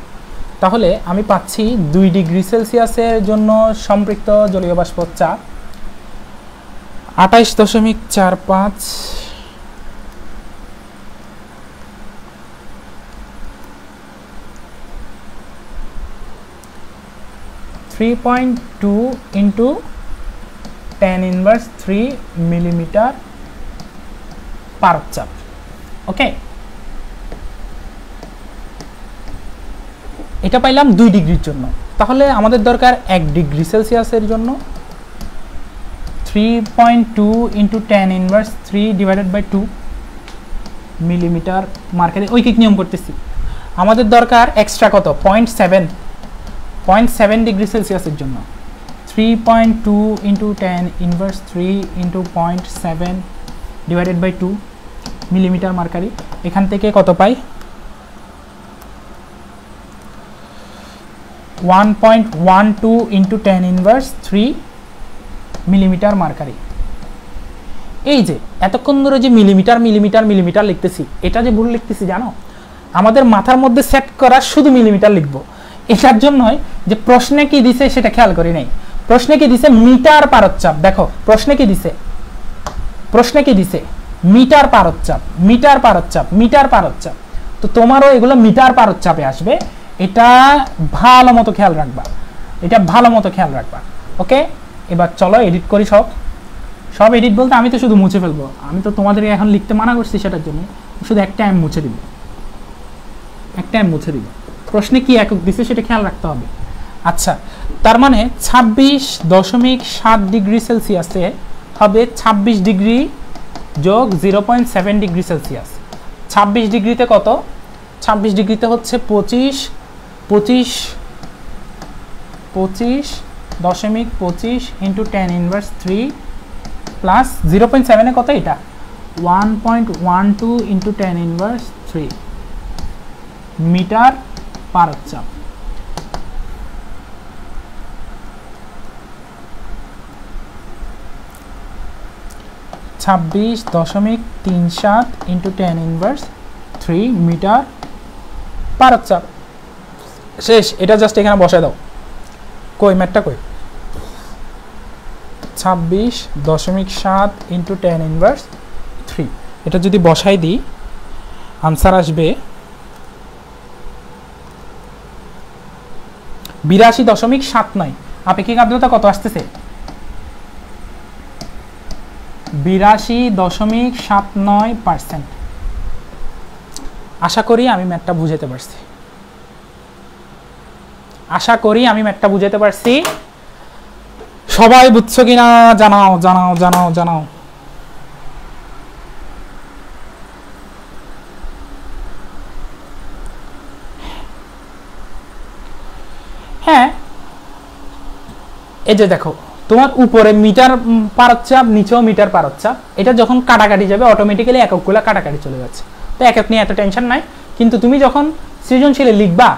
তাহলে আমি পাচ্ছি 2 ডিগ্রি সেলসিয়াসের জন্য সম্পৃক্ত জলীয় বাষ্প চাপ 28.45 3.2 into tan inverse 3 millimetre per চাপ। ওকে, এটা পাইলাম 2 ডিগ্রির জন্য। তাহলে আমাদের দরকার 1 ডিগ্রি সেলসিয়াসের জন্য 3.2 into tan inverse 3 divided by 2 millimetre মার্কারে ঐকিক নিয়ম করতেছি। আমাদের দরকার এক্সট্রা কত? 0.7 ডিগ্রি সেলসিয়াসের জন্য 3.2 into tan inverse 3 into 0.7 divided by 2 millimetre mercury. এখান থেকে কত পাই? 1.12 into tan inverse 3 millimetre mercury. এই যে এতক্ষণ ধরে যে মিলিমিটার লিখতেছি, এটা যে ভুল লিখতেছি জানো? আমাদের মাথার মধ্যে সেট করা শুধু মিলিমিটার লিখবো। এটার জন্যই যে প্রশ্নে কি দিছে সেটা খেয়াল করি নাই। প্রশ্নে কি দিছে? মিটার পারচ্চাপ। দেখো প্রশ্নে কি দিছে? মিটার পারচ্চাপ। তো তোমারও এগুলো মিটার পারচ্চাপে আসবে। এটা ভালো মতো খেয়াল রাখবা। ওকে, এবার চলো এডিট করি। সব এডিট বলতে আমি তো শুধু মুছে ফেলবো। আমি তো তোমাদেরকে এখন লিখতে মানা করছি, সেটার জন্য শুধু একটা আমি মুছে দিব। একটা এম মুছে দিব। প্রশ্নে কি একক দিছে সেটা খেয়াল রাখতে হবে। আচ্ছা, তার মানে 26.7 ডিগ্রি সেলসিয়াসে হবে 26 ডিগ্রি যোগ 0.7 ডিগ্রি সেলসিয়াস। 26 ডিগ্রিতে কত? 26 ডিগ্রিতে হচ্ছে 25.25 ইন্টু 10⁻³ প্লাস 0.7 কত? এটা 1.12 ইন্টু 10⁻³ মিটার পারদ-চাপ। (26.37 ইন্টু 10⁻³ মিটার পারদ-চাপ। শেষ। এটা জাস্ট এখানে বসায় দাও। কই ম্যাথটা কই? 26.7 ইন্টু 10⁻³ এটা যদি বসাই দিই আনসার আসবে 82.79। আপেক্ষিক আর্দ্রতা কত আসতেছে? 82.79%। আশা করি আমি ম্যাথটা বুঝাতে পারছি। সবাই বুঝছো কিনা জানাও জানাও জানাও জানাও। হ্যাঁ, এই যে দেখো তোমার উপরে মিটার পারদ-চাপ, নিচেও মিটার পারদ-চাপ। এটা যখন কাটাকাটি যাবে অটোমেটিক্যালি এককগুলো কাটাকাটি চলে যাচ্ছে। তো একক নিয়ে এত টেনশন নাই। কিন্তু তুমি যখন সৃজনশীলে লিখবা,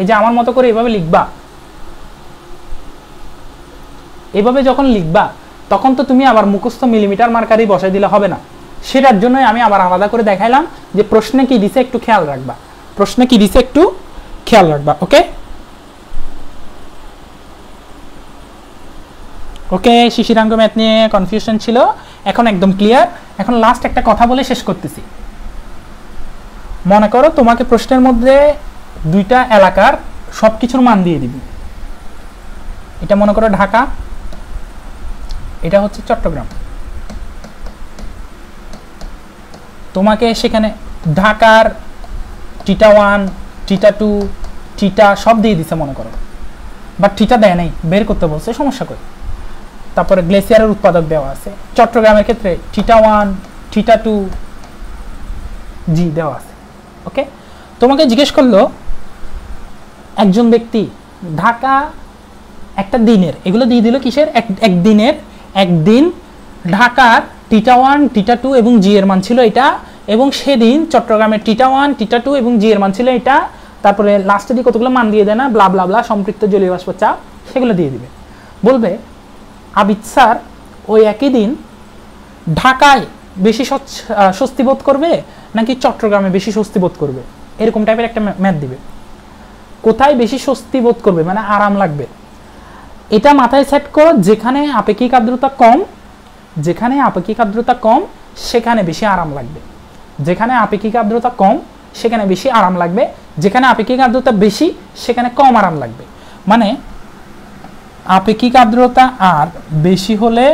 এই যে আমার মতো করে এভাবে লিখবা, এভাবে যখন লিখবা তখন তো তুমি আবার মুখস্থ মিলিমিটার মার্কারই বসাই দিলে হবে না। সেটার জন্যই আমি আবার আলাদা করে দেখাইলাম যে প্রশ্নে কি দিছে একটু খেয়াল রাখবা, ওকে ওকে। শিশিরাঙ্গ ম্যাথ নিয়ে কনফিউশন ছিল, এখন একদম ক্লিয়ার। এখন লাস্ট একটা কথা বলে শেষ করতেছি। মনে করো তোমাকে প্রশ্নের মধ্যে দুইটা এলাকার সবকিছুর মান দিয়ে দিবি। এটা মনে করো ঢাকা, এটা হচ্ছে চট্টগ্রাম। তোমাকে সেখানে ঢাকার θ1, θ2, θ সব দিয়ে দিছে মনে করো, বাট θ দেয় নাই, বের করতে বলছে, সমস্যা করে। তারপরে গ্লেসিয়ারের উৎপাদক দেওয়া আছে। চট্টগ্রামের ক্ষেত্রে θ1, θ2 জি দেওয়া আছে। ওকে, তোমাকে জিজ্ঞেস করলো একজন ব্যক্তি ঢাকা একটা দিনের, এগুলো দিয়ে দিল কিসের? একদিন ঢাকার θ1, θ2 এবং জি এর মান ছিল এটা, এবং সেদিন চট্টগ্রামের θ1, θ2 এবং জি এর মান ছিল এটা। তারপরে লাস্টে দিয়ে কতগুলো মান দিয়ে দেয় না, ব্লা ব্লা ব্লা, সম্পৃক্ত জলীয় বাষ্প চাপ, সেগুলো দিয়ে দিবে। বলবে আবিদ স্যার ওই একই দিন ঢাকায় বেশি স্বস্তি বোধ করবে নাকি চট্টগ্রামে বেশি স্বস্তি বোধ করবে, এরকম টাইপের একটা ম্যাথ দিবে। কোথায় বেশি স্বস্তি বোধ করবে মানে আরাম লাগবে, এটা মাথায় সেট করো। যেখানে আপেক্ষিক আর্দ্রতা কম সেখানে বেশি আরাম লাগবে। যেখানে আপেক্ষিক আর্দ্রতা কম সেখানে বেশি আরাম লাগবে, যেখানে আপেক্ষিক আর্দ্রতা বেশি সেখানে কম আরাম লাগবে। মানে আপেক্ষিক আর্দ্রতা আর বেশি হলে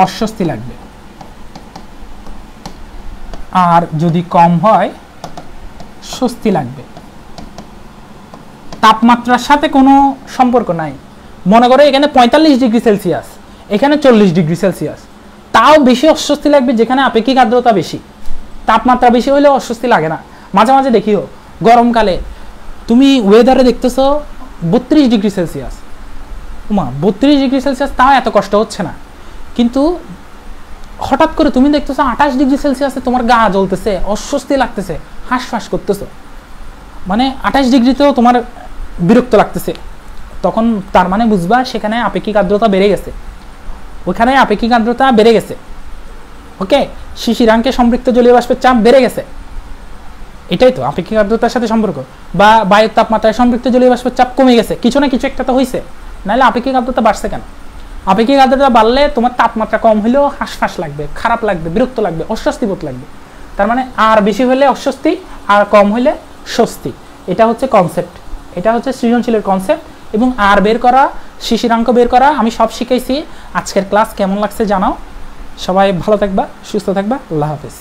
অস্বস্তি লাগবে, আর যদি কম হয় স্বস্তি লাগবে। তাপমাত্রার সাথে কোনো সম্পর্ক নাই। মনে করো এখানে 45 ডিগ্রি সেলসিয়াস, এখানে 40 ডিগ্রি সেলসিয়াস, তাও বেশি অস্বস্তি লাগবে যেখানে আপেক্ষিক আর্দ্রতা বেশি। তাপমাত্রা বেশি হলে অস্বস্তি লাগে না। মাঝে মাঝে দেখিও গরমকালে তুমি ওয়েদারে দেখতেছো 32 ডিগ্রি সেলসিয়াস, 32 ডিগ্রি সেলসিয়াস, তাও এত কষ্ট হচ্ছে না। কিন্তু হঠাৎ করে তুমি দেখতেছো 28 ডিগ্রি সেলসিয়াসে তোমার গা জ্বলতেছে, অস্বস্তি লাগতেছে, হাঁসফাঁস করতেছো, মানে 28 ডিগ্রিতেও তোমার বিরক্ত লাগতেছে, তখন তার মানে বুঝবা সেখানে আপেক্ষিক আর্দ্রতা বেড়ে গেছে, ওখানে আপেক্ষিক আর্দ্রতা বেড়ে গেছে। ওকে, শিশিরাঙ্কে সম্পৃক্ত জলীয় বাষ্পের চাপ বেড়ে গেছে, এটাই তো আপেক্ষিক আর্দ্রতার সাথে সম্পর্ক। বা বায়ুর তাপমাত্রায় সম্পৃক্ত জলীয় বাষ্পের চাপ কমে গেছে, কিছু না কিছু একটা তো হয়েছে, নাহলে আপেক্ষিক আর্দ্রতা বাড়ছে কেন? আপেক্ষিক আর্দ্রতা বাড়লে তোমার তাপমাত্রা কম হলেও হাঁসফাঁস লাগবে, খারাপ লাগবে, বিরক্ত লাগবে, অস্বস্তি বোধ লাগবে। তার মানে আর বেশি হলে অস্বস্তি, আর কম হলে স্বস্তি। এটা হচ্ছে কনসেপ্ট, এটা হচ্ছে সৃজনশীলের কনসেপ্ট। এবং আর বের করা, শিশিরাঙ্ক বের করা আমি সব শিখাইছি। আজকের ক্লাস কেমন লাগছে জানাও। সবাই ভালো থাকবা, সুস্থ থাকবা, আল্লাহ হাফেজ।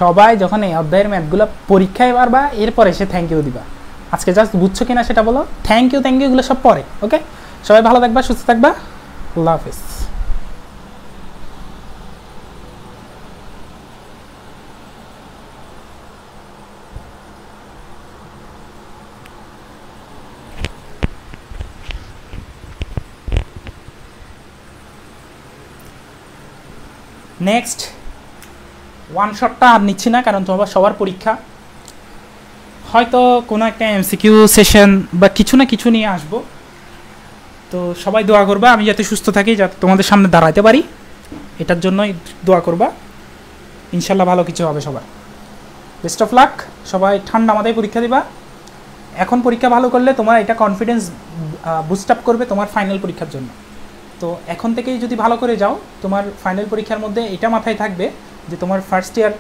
সবাই যখন এই অধ্যায়ের ম্যাথগুলো পরীক্ষায় পারবা এরপরে এসে থ্যাংক ইউ দিবা। আজকে জাস্ট বুঝছো কিনা সেটা বলো। থ্যাংক ইউ এগুলো সব পরে। ওকে, সবাই ভালো থাকবা, সুস্থ থাকবা, আল্লাহ হাফিজ। নেক্সট ওয়ান শটটা আর নিচ্ছি না, কারণ তোমার সবার পরীক্ষা, হয়তো কোনো একটা এমসিকিউ সেশন বা কিছু না কিছু নিয়ে আসবো। তো সবাই দোয়া করবা আমি যাতে সুস্থ থাকি, যাতে তোমাদের সামনে দাঁড়াতে পারি, এটার জন্যই দোয়া করবা। ইনশাল্লাহ ভালো কিছু হবে সবার। Best of luck. সবাই ঠান্ডা মাথায় পরীক্ষা দিবা। এখন পরীক্ষা ভালো করলে তোমার এটা কনফিডেন্স বুস্ট আপ করবে তোমার ফাইনাল পরীক্ষার জন্য। তো এখন থেকেই যদি ভালো করে যাও, তোমার ফাইনাল পরীক্ষার মধ্যে এটা মাথায় থাকবে যে তোমার ফার্স্ট ইয়ার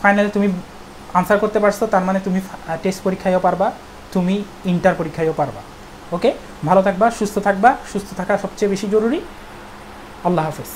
ফাইনালে তুমি আনসার করতে পারছো, তার মানে তুমি টেস্ট পরীক্ষায়ও পারবা, তুমি ইন্টার পরীক্ষায়ও পারবা। ওকে, ভালো থাকবা, সুস্থ থাকবা। সুস্থ থাকা সবচেয়ে বেশি জরুরি। আল্লাহ হাফেজ।